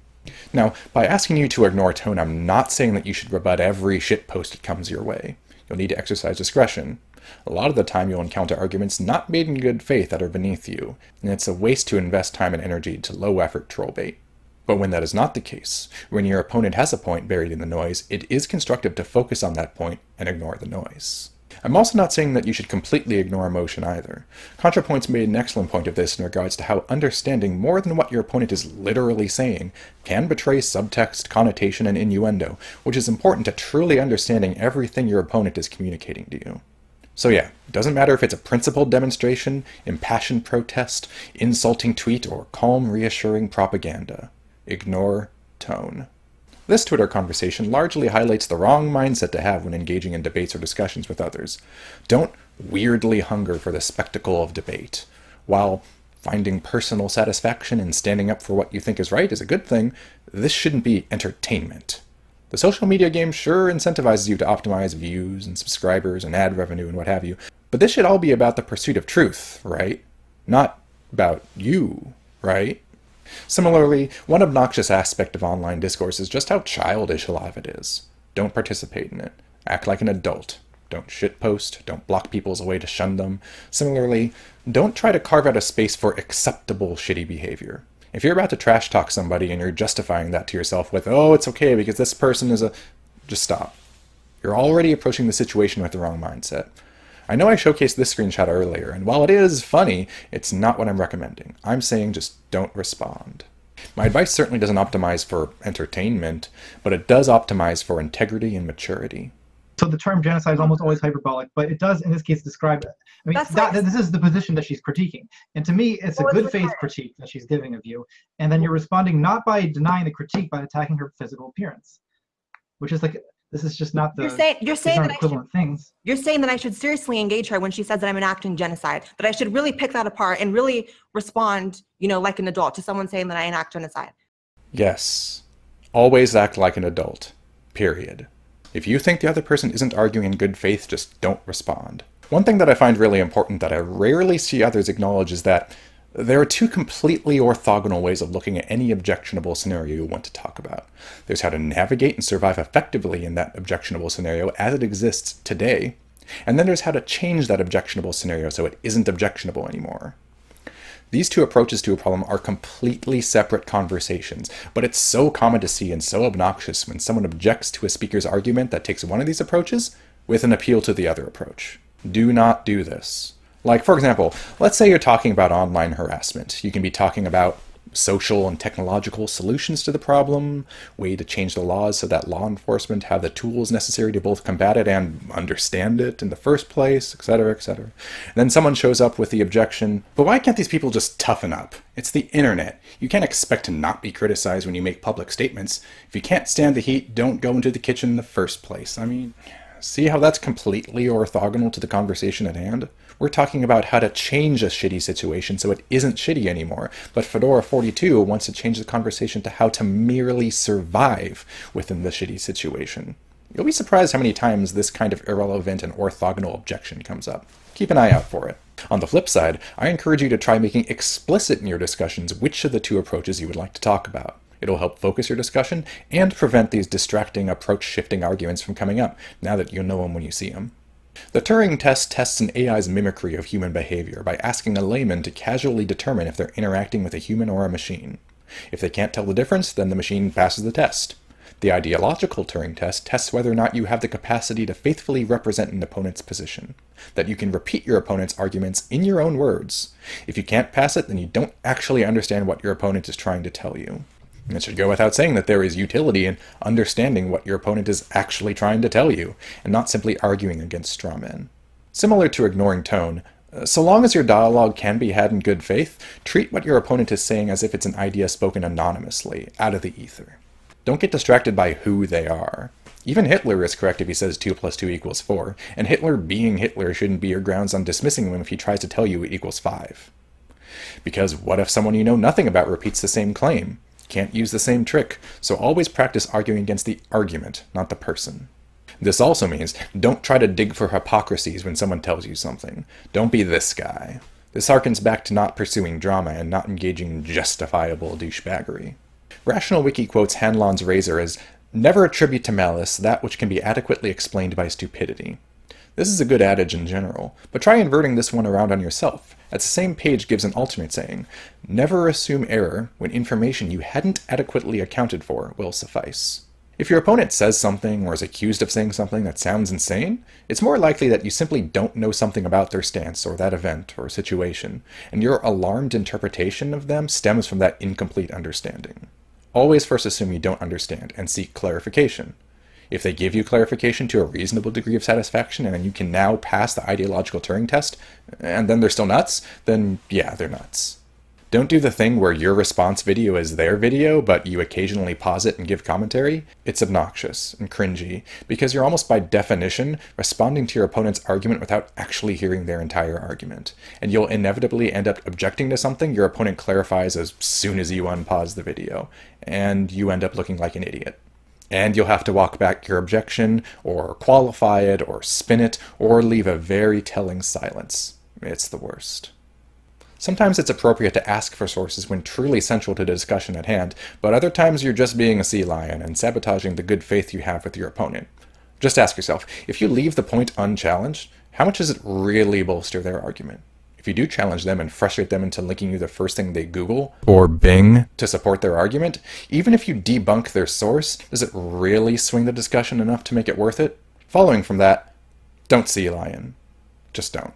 Speaker 1: Now, by asking you to ignore tone, I'm not saying that you should rebut every shitpost that comes your way. You'll need to exercise discretion. A lot of the time you'll encounter arguments not made in good faith that are beneath you, and it's a waste to invest time and energy to low-effort troll bait. But when that is not the case, when your opponent has a point buried in the noise, it is constructive to focus on that point and ignore the noise. I'm also not saying that you should completely ignore emotion either. ContraPoints made an excellent point of this in regards to how understanding more than what your opponent is literally saying can betray subtext, connotation, and innuendo, which is important to truly understanding everything your opponent is communicating to you. So yeah, it doesn't matter if it's a principled demonstration, impassioned protest, insulting tweet, or calm, reassuring propaganda. Ignore tone. This Twitter conversation largely highlights the wrong mindset to have when engaging in debates or discussions with others. Don't weirdly hunger for the spectacle of debate. While finding personal satisfaction in standing up for what you think is right is a good thing, this shouldn't be entertainment. The social media game sure incentivizes you to optimize views and subscribers and ad revenue and what have you, but this should all be about the pursuit of truth, right? Not about you, right? Similarly, one obnoxious aspect of online discourse is just how childish a lot of it is. Don't participate in it. Act like an adult. Don't shitpost. Don't block people as a way to shun them. Similarly, don't try to carve out a space for acceptable shitty behavior. If you're about to trash talk somebody and you're justifying that to yourself with, oh, it's okay because this person is a... just stop. You're already approaching the situation with the wrong mindset. I know I showcased this screenshot earlier, and while it is funny, it's not what I'm recommending. I'm saying just don't respond. My advice certainly doesn't optimize for entertainment, but it does optimize for integrity and maturity.
Speaker 9: So the term genocide is almost always hyperbolic, but it does, in this case, describe it. I mean, this is the position that she's critiquing. And to me, it's a good faith critique that she's giving of you. And then you're responding not by denying the critique, but attacking her physical appearance. Which is like, this is just not the
Speaker 2: you're saying that
Speaker 9: equivalent things.
Speaker 2: You're saying that I should seriously engage her when she says that I'm enacting genocide, that I should really pick that apart and really respond, like an adult to someone saying that I enact genocide.
Speaker 1: Yes. Always act like an adult. Period. If you think the other person isn't arguing in good faith, just don't respond. One thing that I find really important that I rarely see others acknowledge is that there are two completely orthogonal ways of looking at any objectionable scenario you want to talk about. There's how to navigate and survive effectively in that objectionable scenario as it exists today, and then there's how to change that objectionable scenario so it isn't objectionable anymore. These two approaches to a problem are completely separate conversations, but it's so common to see and so obnoxious when someone objects to a speaker's argument that takes one of these approaches with an appeal to the other approach. Do not do this. Like, for example, let's say you're talking about online harassment. You can be talking about social and technological solutions to the problem, way to change the laws so that law enforcement have the tools necessary to both combat it and understand it in the first place, etc., etc. And then someone shows up with the objection, but why can't these people just toughen up? It's the internet. You can't expect to not be criticized when you make public statements. If you can't stand the heat, don't go into the kitchen in the first place. I mean, see how that's completely orthogonal to the conversation at hand? We're talking about how to change a shitty situation so it isn't shitty anymore, but Fedora 42 wants to change the conversation to how to merely survive within the shitty situation. You'll be surprised how many times this kind of irrelevant and orthogonal objection comes up. Keep an eye out for it. On the flip side, I encourage you to try making explicit in your discussions which of the two approaches you would like to talk about. It'll help focus your discussion and prevent these distracting approach-shifting arguments from coming up, now that you'll know them when you see them. The Turing test tests an AI's mimicry of human behavior by asking a layman to casually determine if they're interacting with a human or a machine. If they can't tell the difference, then the machine passes the test. The ideological Turing test tests whether or not you have the capacity to faithfully represent an opponent's position, that you can repeat your opponent's arguments in your own words. If you can't pass it, then you don't actually understand what your opponent is trying to tell you. And it should go without saying that there is utility in understanding what your opponent is actually trying to tell you, and not simply arguing against straw men. Similar to ignoring tone, so long as your dialogue can be had in good faith, treat what your opponent is saying as if it's an idea spoken anonymously, out of the ether. Don't get distracted by who they are. Even Hitler is correct if he says 2 + 2 = 4, and Hitler being Hitler shouldn't be your grounds on dismissing him if he tries to tell you it equals 5. Because what if someone you know nothing about repeats the same claim? Can't use the same trick, so always practice arguing against the argument, not the person. This also means don't try to dig for hypocrisies when someone tells you something. Don't be this guy. This harkens back to not pursuing drama and not engaging in justifiable douchebaggery. Rational Wiki quotes Hanlon's razor as, "Never attribute to malice that which can be adequately explained by stupidity." This is a good adage in general, but try inverting this one around on yourself. At the same page gives an alternate saying, "Never assume error when information you hadn't adequately accounted for will suffice." If your opponent says something or is accused of saying something that sounds insane, it's more likely that you simply don't know something about their stance or that event or situation, and your alarmed interpretation of them stems from that incomplete understanding. Always first assume you don't understand and seek clarification. If they give you clarification to a reasonable degree of satisfaction and you can now pass the ideological Turing test, and then they're still nuts, then yeah, they're nuts. Don't do the thing where your response video is their video, but you occasionally pause it and give commentary. It's obnoxious and cringy, because you're almost by definition responding to your opponent's argument without actually hearing their entire argument. And you'll inevitably end up objecting to something your opponent clarifies as soon as you unpause the video, and you end up looking like an idiot. And you'll have to walk back your objection, or qualify it, or spin it, or leave a very telling silence. It's the worst. Sometimes it's appropriate to ask for sources when truly central to the discussion at hand, but other times you're just being a sea lion and sabotaging the good faith you have with your opponent. Just ask yourself, if you leave the point unchallenged, how much does it really bolster their argument? If you do challenge them and frustrate them into linking you the first thing they Google or Bing to support their argument, even if you debunk their source, does it really swing the discussion enough to make it worth it? Following from that, don't sea lion. Just don't.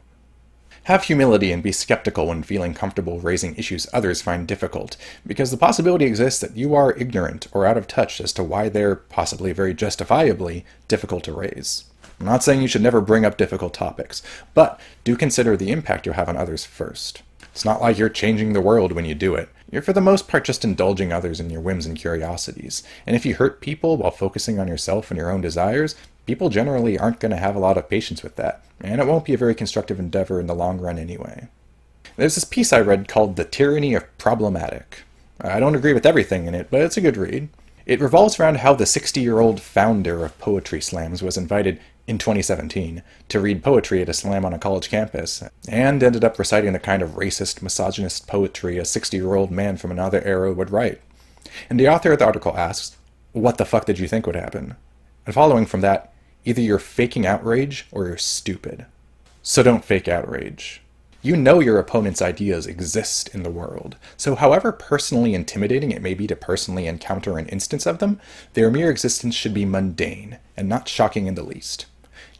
Speaker 1: Have humility and be skeptical when feeling comfortable raising issues others find difficult, because the possibility exists that you are ignorant or out of touch as to why they're, possibly very justifiably, difficult to raise. I'm not saying you should never bring up difficult topics, but do consider the impact you'll have on others first. It's not like you're changing the world when you do it. You're for the most part just indulging others in your whims and curiosities, and if you hurt people while focusing on yourself and your own desires, people generally aren't going to have a lot of patience with that, and it won't be a very constructive endeavor in the long run anyway. There's this piece I read called The Tyranny of Problematic. I don't agree with everything in it, but it's a good read. It revolves around how the 60-year-old founder of poetry slams was invited, in 2017, to read poetry at a slam on a college campus, and ended up reciting the kind of racist, misogynist poetry a 60-year-old man from another era would write. And the author of the article asks, what the fuck did you think would happen? And following from that, either you're faking outrage or you're stupid. So don't fake outrage. You know your opponent's ideas exist in the world, so however personally intimidating it may be to personally encounter an instance of them, their mere existence should be mundane and not shocking in the least.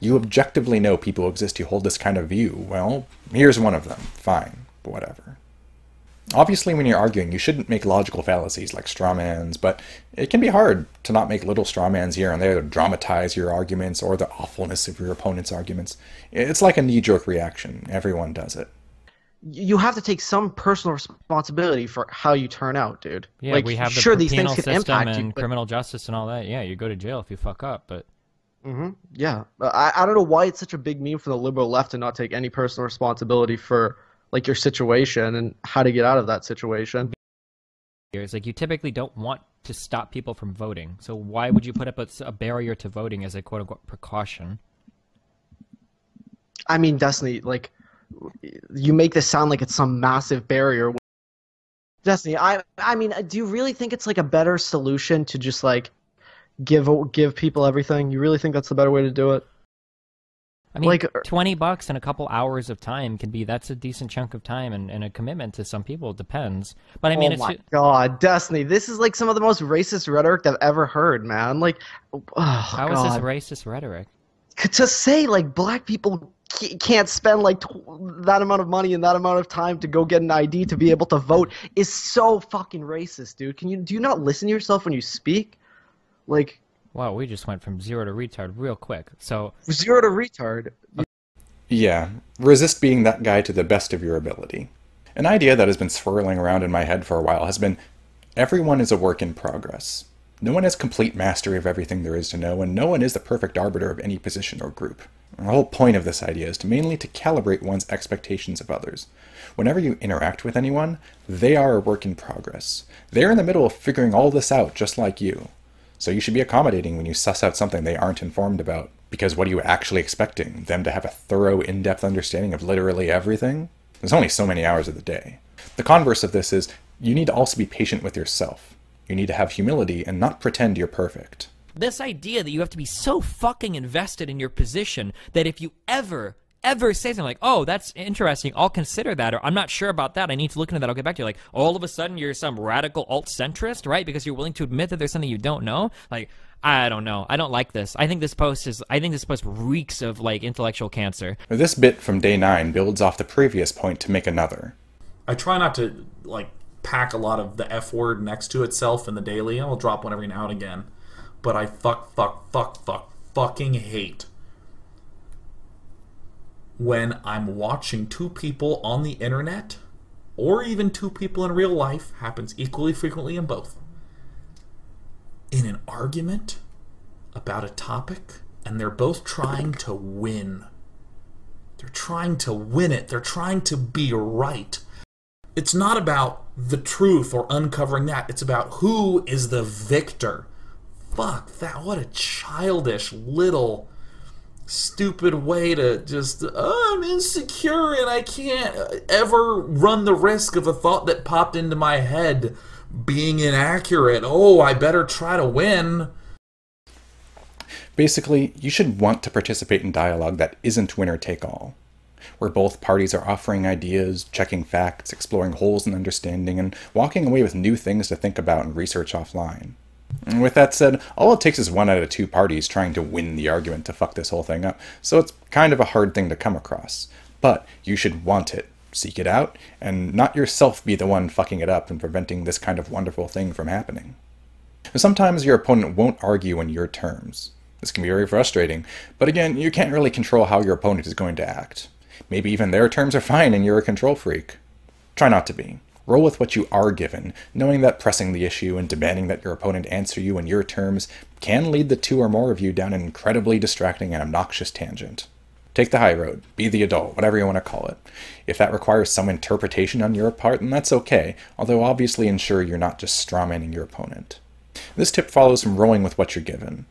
Speaker 1: You objectively know people exist who hold this kind of view. Well, here's one of them. Fine, whatever. Obviously, when you're arguing, you shouldn't make logical fallacies like strawmans, but it can be hard to not make little strawmans here and there to dramatize your arguments or the awfulness of your opponent's arguments. It's like a knee-jerk reaction. Everyone does it.
Speaker 14: You have to take some personal responsibility for how you turn out, dude.
Speaker 6: Yeah,
Speaker 14: like,
Speaker 6: we have the
Speaker 14: sure, these
Speaker 6: penal
Speaker 14: things can
Speaker 6: system
Speaker 14: impact
Speaker 6: and
Speaker 14: you, but...
Speaker 6: criminal justice and all that. Yeah, you go to jail if you fuck up, but...
Speaker 14: Yeah. I don't know why it's such a big meme for the liberal left to not take any personal responsibility for, like, your situation and how to get out of that situation.
Speaker 6: It's like you typically don't want to stop people from voting, so why would you put up a barrier to voting as a quote-unquote precaution?
Speaker 14: I mean, Destiny, like, you make this sound like it's some massive barrier. Destiny, I mean, do you really think it's, like, a better solution to just, like, give people everything? You really think that's the better way to do it?
Speaker 6: I mean,
Speaker 14: like,
Speaker 6: $20 and a couple hours of time that's a decent chunk of time and a commitment to some people. It depends. But I mean,
Speaker 14: oh my god, Destiny, this is like some of the most racist rhetoric I've ever heard, man. Like,
Speaker 6: how is this racist rhetoric?
Speaker 14: To say like black people can't spend like that amount of money and that amount of time to go get an ID to be able to vote is so fucking racist, dude. Do you not listen to yourself when you speak? Like,
Speaker 6: wow, we just went from zero to retard real quick. So
Speaker 14: zero to retard.
Speaker 1: Yeah, resist being that guy to the best of your ability. An idea that has been swirling around in my head for a while has been, everyone is a work in progress. No one has complete mastery of everything there is to know, and no one is the perfect arbiter of any position or group. The whole point of this idea is mainly to calibrate one's expectations of others. Whenever you interact with anyone, they are a work in progress. They're in the middle of figuring all this out just like you. So you should be accommodating when you suss out something they aren't informed about. Because what are you actually expecting? Them to have a thorough, in-depth understanding of literally everything? There's only so many hours of the day. The converse of this is, you need to also be patient with yourself. You need to have humility and not pretend you're perfect.
Speaker 6: This idea that you have to be so fucking invested in your position that if you ever say something like, oh, that's interesting, I'll consider that, or I'm not sure about that, I need to look into that, I'll get back to you. Like, all of a sudden you're some radical alt-centrist, right? Because you're willing to admit that there's something you don't know? Like, I don't know. I don't like this. I think this post reeks of, like, intellectual cancer.
Speaker 1: This bit from day 9 builds off the previous point to make another.
Speaker 3: I try not to, like, pack a lot of the F word next to itself in the daily. I'll drop one every now and again. but I fucking hate when I'm watching two people on the internet, or even two people in real life, happens equally frequently in both, in an argument about a topic, and they're both trying to win. They're trying to win it. They're trying to be right. It's not about the truth or uncovering that. It's about who is the victor. Fuck that. What a childish little stupid way to just, oh, I'm insecure and I can't ever run the risk of a thought that popped into my head being inaccurate. Oh, I better try to win.
Speaker 1: Basically, you should want to participate in dialogue that isn't winner take all, where both parties are offering ideas, checking facts, exploring holes in understanding, and walking away with new things to think about and research offline. And with that said, all it takes is one out of two parties trying to win the argument to fuck this whole thing up, so it's kind of a hard thing to come across. But you should want it, seek it out, and not yourself be the one fucking it up and preventing this kind of wonderful thing from happening. Sometimes your opponent won't argue in your terms. This can be very frustrating, but again, you can't really control how your opponent is going to act. Maybe even their terms are fine and you're a control freak. Try not to be. Roll with what you are given, knowing that pressing the issue and demanding that your opponent answer you in your terms can lead the two or more of you down an incredibly distracting and obnoxious tangent. Take the high road, be the adult, whatever you want to call it. If that requires some interpretation on your part, then that's okay, although obviously ensure you're not just strawmanning your opponent. This tip follows from rolling with what you're given.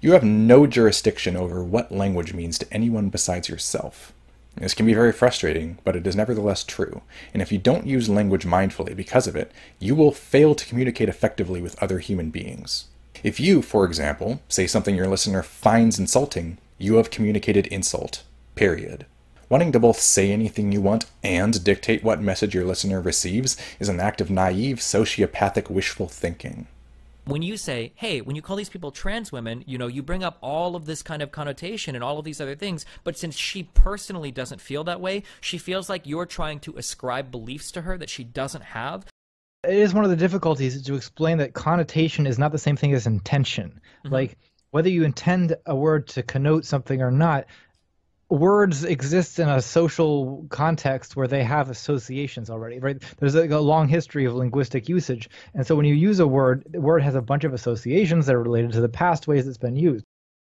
Speaker 1: You have no jurisdiction over what language means to anyone besides yourself. This can be very frustrating, but it is nevertheless true, and if you don't use language mindfully because of it, you will fail to communicate effectively with other human beings. If you, for example, say something your listener finds insulting, you have communicated insult. Period. Wanting to both say anything you want and dictate what message your listener receives is an act of naive, sociopathic wishful thinking.
Speaker 6: When you say, hey, when you call these people trans women, you know, you bring up all of this kind of connotation and all of these other things, but since she personally doesn't feel that way, she feels like you're trying to ascribe beliefs to her that she doesn't have.
Speaker 22: It is one of the difficulties to explain that connotation is not the same thing as intention.
Speaker 6: Mhm.
Speaker 22: Like, whether you intend a word to connote something or not, words exist in a social context where they have associations already, right? There's a long history of linguistic usage. And so when you use a word, the word has a bunch of associations that are related to the past ways it's been used.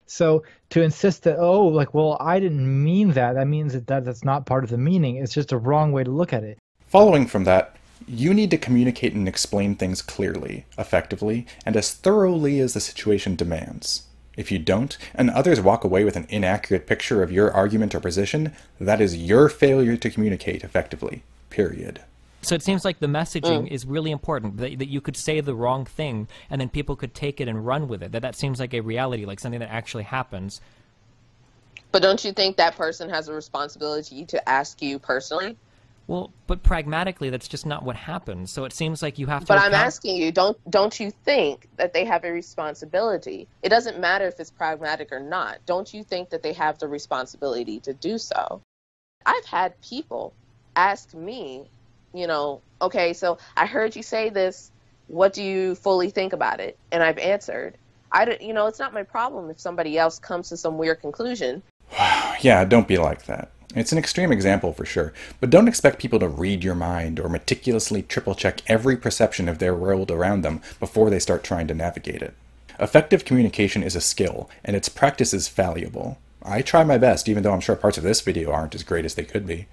Speaker 22: So to insist that, oh, like, well, I didn't mean that, that means that that's not part of the meaning. It's just a wrong way to look at it.
Speaker 1: Following from that, you need to communicate and explain things clearly, effectively, and as thoroughly as the situation demands. If you don't, and others walk away with an inaccurate picture of your argument or position, that is your failure to communicate effectively. Period.
Speaker 6: So it seems like the messaging is really important, that you could say the wrong thing and then people could take it and run with it. That seems like a reality, like something that actually happens.
Speaker 23: But don't you think that person has a responsibility to ask you personally?
Speaker 6: Well, but pragmatically, that's just not what happens. So it seems like you have to...
Speaker 23: But I'm asking you, don't you think that they have a responsibility? It doesn't matter if it's pragmatic or not. Don't you think that they have the responsibility to do so? I've had people ask me, you know, okay, so I heard you say this. What do you fully think about it? And I've answered, you know, it's not my problem if somebody else comes to some weird conclusion.
Speaker 1: Yeah, don't be like that. It's an extreme example for sure, but don't expect people to read your mind or meticulously triple-check every perception of their world around them before they start trying to navigate it. Effective communication is a skill, and its practice is valuable. I try my best, even though I'm sure parts of this video aren't as great as they could be.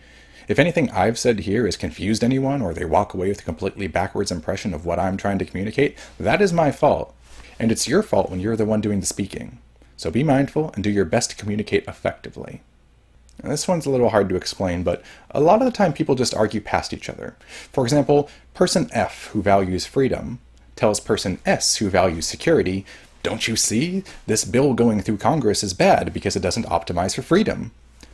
Speaker 1: If anything I've said here has confused anyone, or they walk away with a completely backwards impression of what I'm trying to communicate, that is my fault. And it's your fault when you're the one doing the speaking. So be mindful and do your best to communicate effectively. Now, this one's a little hard to explain, but a lot of the time people just argue past each other. For example, person F, who values freedom, tells person S, who values security, "Don't you see? This bill going through Congress is bad because it doesn't optimize for freedom."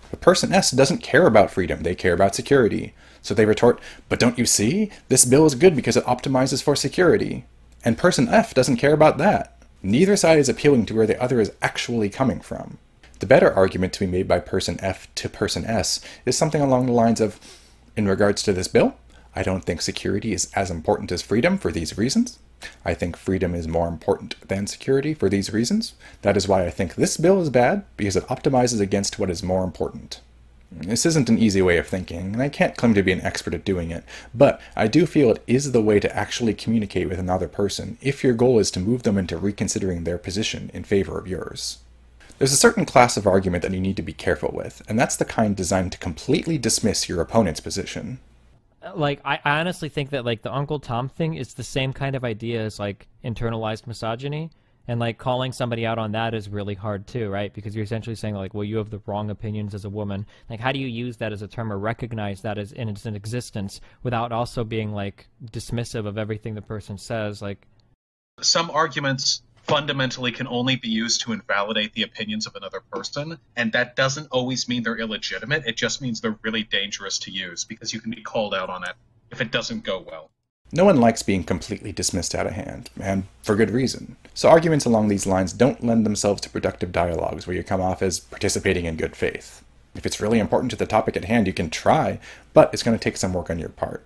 Speaker 1: But person S doesn't care about freedom, they care about security. So they retort, "But don't you see? This bill is good because it optimizes for security." And person F doesn't care about that. Neither side is appealing to where the other is actually coming from. The better argument to be made by person F to person S is something along the lines of, "In regards to this bill, I don't think security is as important as freedom for these reasons. I think freedom is more important than security for these reasons. That is why I think this bill is bad, because it optimizes against what is more important. This isn't an easy way of thinking, and I can't claim to be an expert at doing it, but I do feel it is the way to actually communicate with another person if your goal is to move them into reconsidering their position in favor of yours. There's a certain class of argument that you need to be careful with, and that's the kind designed to completely dismiss your opponent's position.
Speaker 6: Like, I honestly think that, like, the Uncle Tom thing is the same kind of idea as, like, internalized misogyny. And, like, calling somebody out on that is really hard, too, right? Because you're essentially saying, like, well, you have the wrong opinions as a woman. Like, how do you use that as a term or recognize that as in its existence without also being, like, dismissive of everything the person says? Like,
Speaker 4: some arguments fundamentally can only be used to invalidate the opinions of another person, and that doesn't always mean they're illegitimate. It just means they're really dangerous to use because you can be called out on it if it doesn't go well.
Speaker 1: No one likes being completely dismissed out of hand, and for good reason. So arguments along these lines don't lend themselves to productive dialogues where you come off as participating in good faith. If it's really important to the topic at hand, you can try, but it's going to take some work on your part.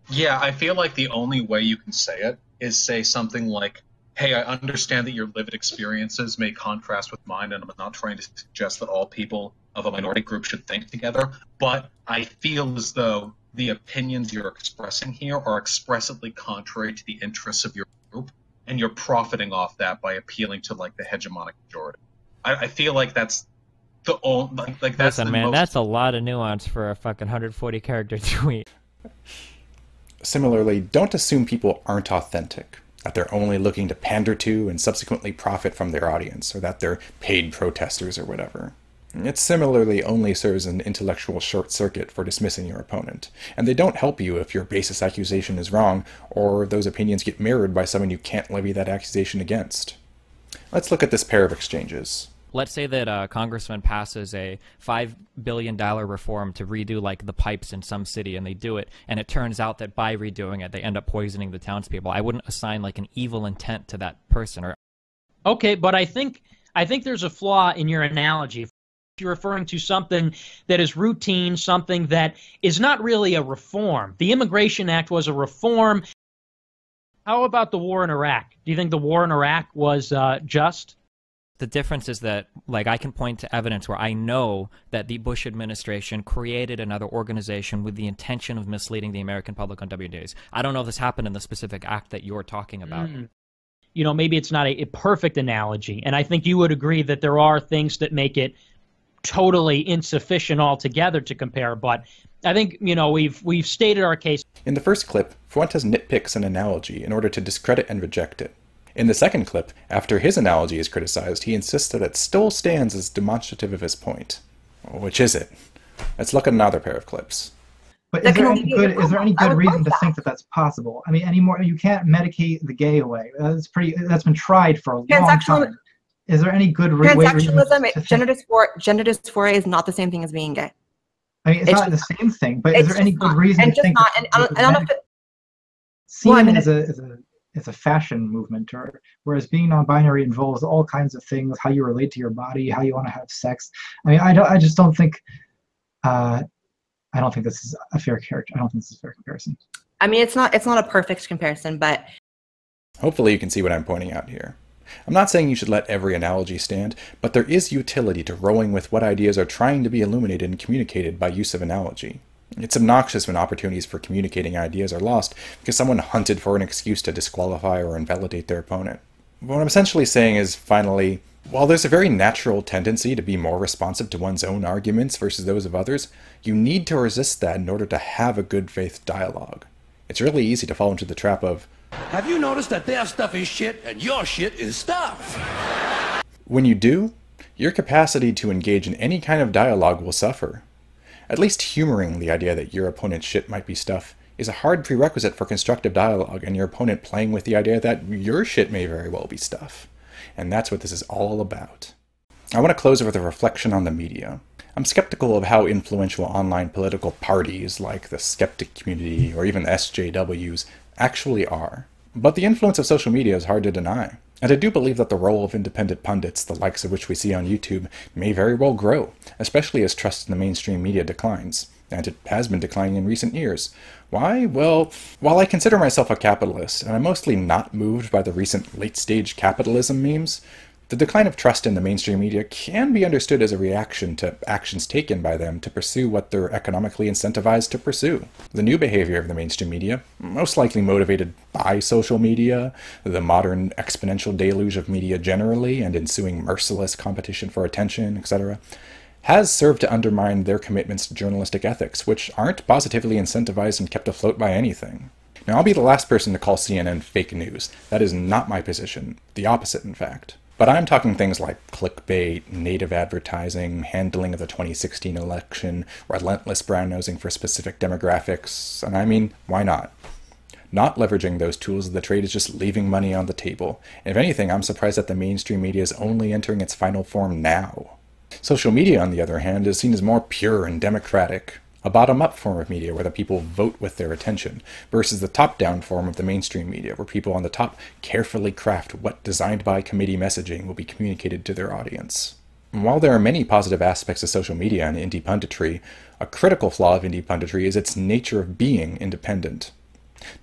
Speaker 4: Yeah, I feel like the only way you can say it is say something like, hey, I understand that your lived experiences may contrast with mine, and I'm not trying to suggest that all people of a minority group should think together, but I feel as though the opinions you're expressing here are expressively contrary to the interests of your group, and you're profiting off that by appealing to, like, the hegemonic majority. I feel like that's the only, like that's
Speaker 6: listen,
Speaker 4: the
Speaker 6: man,
Speaker 4: most...
Speaker 6: that's a lot of nuance for a fucking 140-character tweet.
Speaker 1: Similarly, don't assume people aren't authentic, that they're only looking to pander to and subsequently profit from their audience, or that they're paid protesters or whatever. It similarly only serves an intellectual short circuit for dismissing your opponent, and they don't help you if your basis accusation is wrong, or those opinions get mirrored by someone you can't levy that accusation against. Let's look at this pair of exchanges.
Speaker 6: Let's say that a congressman passes a $5 billion reform to redo, like, the pipes in some city, and they do it, and it turns out that by redoing it, they end up poisoning the townspeople. I wouldn't assign, like, an evil intent to that person. Or
Speaker 5: okay, but I think there's a flaw in your analogy. You're referring to something that is routine, something that is not really a reform. The Immigration Act was a reform. How about the war in Iraq? Do you think the war in Iraq was just?
Speaker 6: The difference is that, like, I can point to evidence where I know that the Bush administration created another organization with the intention of misleading the American public on WDAs. I don't know if this happened in the specific act that you're talking about.
Speaker 5: You know, maybe it's not a perfect analogy, and I think you would agree that there are things that make it totally insufficient altogether to compare, but I think, you know, we've stated our case.
Speaker 1: In the first clip, Fuentes nitpicks an analogy in order to discredit and reject it. In the second clip, after his analogy is criticized, he insists that it still stands as demonstrative of his point. Which is it? Let's look at another pair of clips.
Speaker 8: But is there any good reason to think that that's possible? I mean, anymore, you can't medicate the gay away. That's been tried for a long time. Is there any good reason?
Speaker 2: Transsexualism, gender dysphoria is not the same thing as being gay.
Speaker 8: I mean, it's not the same thing, but is there any good reason to think semen is a fashion movement, or whereas being non-binary involves all kinds of things, how you relate to your body, how you want to have sex. I mean, I just don't think I don't think this is a fair character. I don't think this is a fair comparison.
Speaker 2: I mean, it's not a perfect comparison, but
Speaker 1: hopefully you can see what I'm pointing out here. I'm not saying you should let every analogy stand, but there is utility to rowing with what ideas are trying to be illuminated and communicated by use of analogy. It's obnoxious when opportunities for communicating ideas are lost because someone hunted for an excuse to disqualify or invalidate their opponent. What I'm essentially saying is, finally, while there's a very natural tendency to be more responsive to one's own arguments versus those of others, you need to resist that in order to have a good faith dialogue. It's really easy to fall into the trap of,
Speaker 24: have you noticed that their stuff is shit and your shit is stuff?
Speaker 1: When you do, your capacity to engage in any kind of dialogue will suffer. At least humoring the idea that your opponent's shit might be stuff is a hard prerequisite for constructive dialogue, and your opponent playing with the idea that your shit may very well be stuff. And that's what this is all about. I want to close with a reflection on the media. I'm skeptical of how influential online political parties like the skeptic community or even the SJWs actually are. But the influence of social media is hard to deny. And I do believe that the role of independent pundits, the likes of which we see on YouTube, may very well grow, especially as trust in the mainstream media declines. and it has been declining in recent years. Why? Well, while I consider myself a capitalist, and I'm mostly not moved by the recent late-stage capitalism memes, the decline of trust in the mainstream media can be understood as a reaction to actions taken by them to pursue what they're economically incentivized to pursue. The new behavior of the mainstream media, most likely motivated by social media, the modern exponential deluge of media generally, and ensuing merciless competition for attention, etc., has served to undermine their commitments to journalistic ethics, which aren't positively incentivized and kept afloat by anything. Now, I'll be the last person to call CNN fake news. That is not my position. The opposite, in fact. But I'm talking things like clickbait, native advertising, handling of the 2016 election, relentless brown-nosing for specific demographics, and I mean, why not? Not leveraging those tools of the trade is just leaving money on the table. And if anything, I'm surprised that the mainstream media is only entering its final form now. Social media, on the other hand, is seen as more pure and democratic, a bottom-up form of media where the people vote with their attention, versus the top-down form of the mainstream media where people on the top carefully craft what designed-by-committee messaging will be communicated to their audience. And while there are many positive aspects of social media and indie punditry, a critical flaw of indie punditry is its nature of being independent.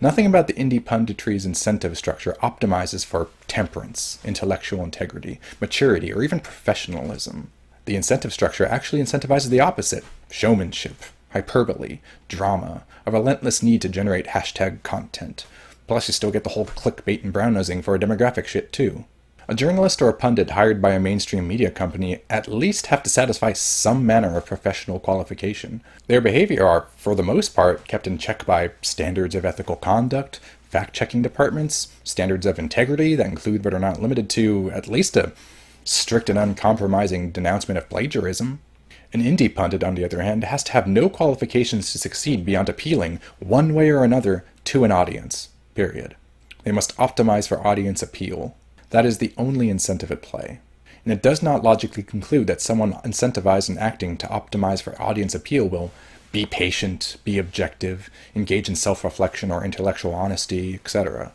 Speaker 1: Nothing about the indie punditry's incentive structure optimizes for temperance, intellectual integrity, maturity, or even professionalism. The incentive structure actually incentivizes the opposite: showmanship, hyperbole, drama, a relentless need to generate hashtag content. Plus you still get the whole clickbait and brown-nosing for a demographic shit too. A journalist or a pundit hired by a mainstream media company at least have to satisfy some manner of professional qualification. Their behavior are, for the most part, kept in check by standards of ethical conduct, fact-checking departments, standards of integrity that include but are not limited to at least a strict and uncompromising denouncement of plagiarism. An indie pundit, on the other hand, has to have no qualifications to succeed beyond appealing, one way or another, to an audience. Period. They must optimize for audience appeal. That is the only incentive at play. And it does not logically conclude that someone incentivized in acting to optimize for audience appeal will be patient, be objective, engage in self-reflection or intellectual honesty, etc.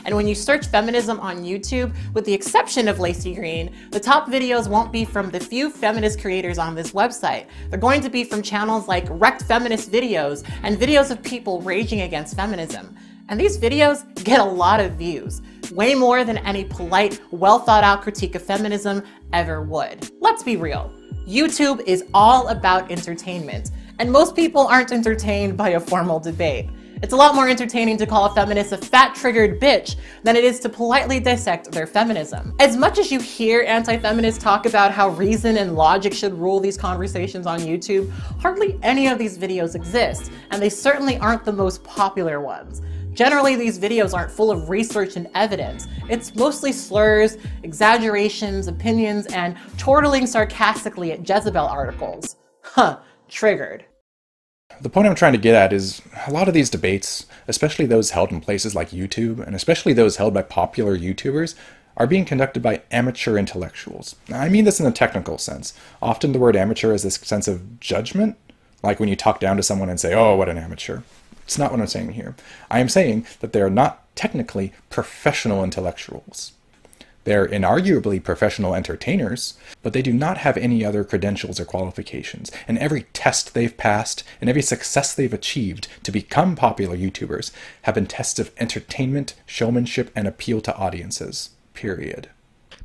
Speaker 12: And when you search feminism on YouTube, with the exception of Lacey Green, the top videos won't be from the few feminist creators on this website. They're going to be from channels like Wrecked Feminist Videos and videos of people raging against feminism. And these videos get a lot of views, way more than any polite, well thought out critique of feminism ever would. Let's be real, YouTube is all about entertainment, and most people aren't entertained by a formal debate. It's a lot more entertaining to call a feminist a fat-triggered bitch than it is to politely dissect their feminism. As much as you hear anti-feminists talk about how reason and logic should rule these conversations on YouTube, hardly any of these videos exist, and they certainly aren't the most popular ones. Generally, these videos aren't full of research and evidence. It's mostly slurs, exaggerations, opinions, and chortling sarcastically at Jezebel articles. Huh, triggered.
Speaker 1: The point I'm trying to get at is, a lot of these debates, especially those held in places like YouTube, and especially those held by popular YouTubers, are being conducted by amateur intellectuals. Now, I mean this in a technical sense. Often the word amateur has this sense of judgment, like when you talk down to someone and say, oh, what an amateur. It's not what I'm saying here. I am saying that they are not technically professional intellectuals. They're inarguably professional entertainers, but they do not have any other credentials or qualifications, and every test they've passed and every success they've achieved to become popular YouTubers have been tests of entertainment, showmanship, and appeal to audiences. Period.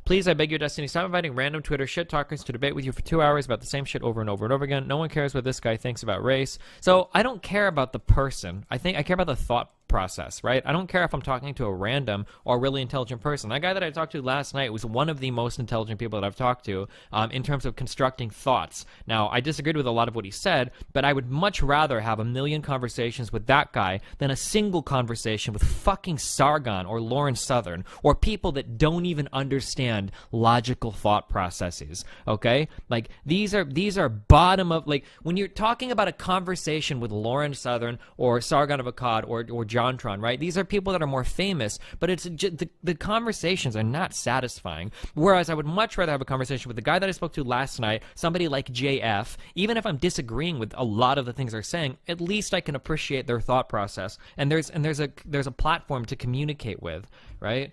Speaker 6: Please, I beg your Destiny, stop inviting random Twitter shit talkers to debate with you for 2 hours about the same shit over and over and over again. No one cares what this guy thinks about race. So I don't care about the person. I care about the thought process, right? I don't care if I'm talking to a random or a really intelligent person. That guy that I talked to last night was one of the most intelligent people that I've talked to in terms of constructing thoughts. Now, I disagreed with a lot of what he said, but I would much rather have a million conversations with that guy than a single conversation with fucking Sargon or Lauren Southern or people that don't even understand logical thought processes, okay? Like, these are bottom of, like, when you're talking about a conversation with Lauren Southern or Sargon of Akkad or JonTron, right? These are people that are more famous, but it's the conversations are not satisfying. Whereas I would much rather have a conversation with the guy that I spoke to last night, somebody like JF. Even if I'm disagreeing with a lot of the things they're saying, at least I can appreciate there's thought process, and there's a platform to communicate with, right?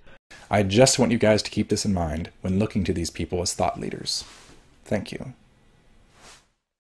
Speaker 1: I just want you guys to keep this in mind when looking to these people as thought leaders. Thank you.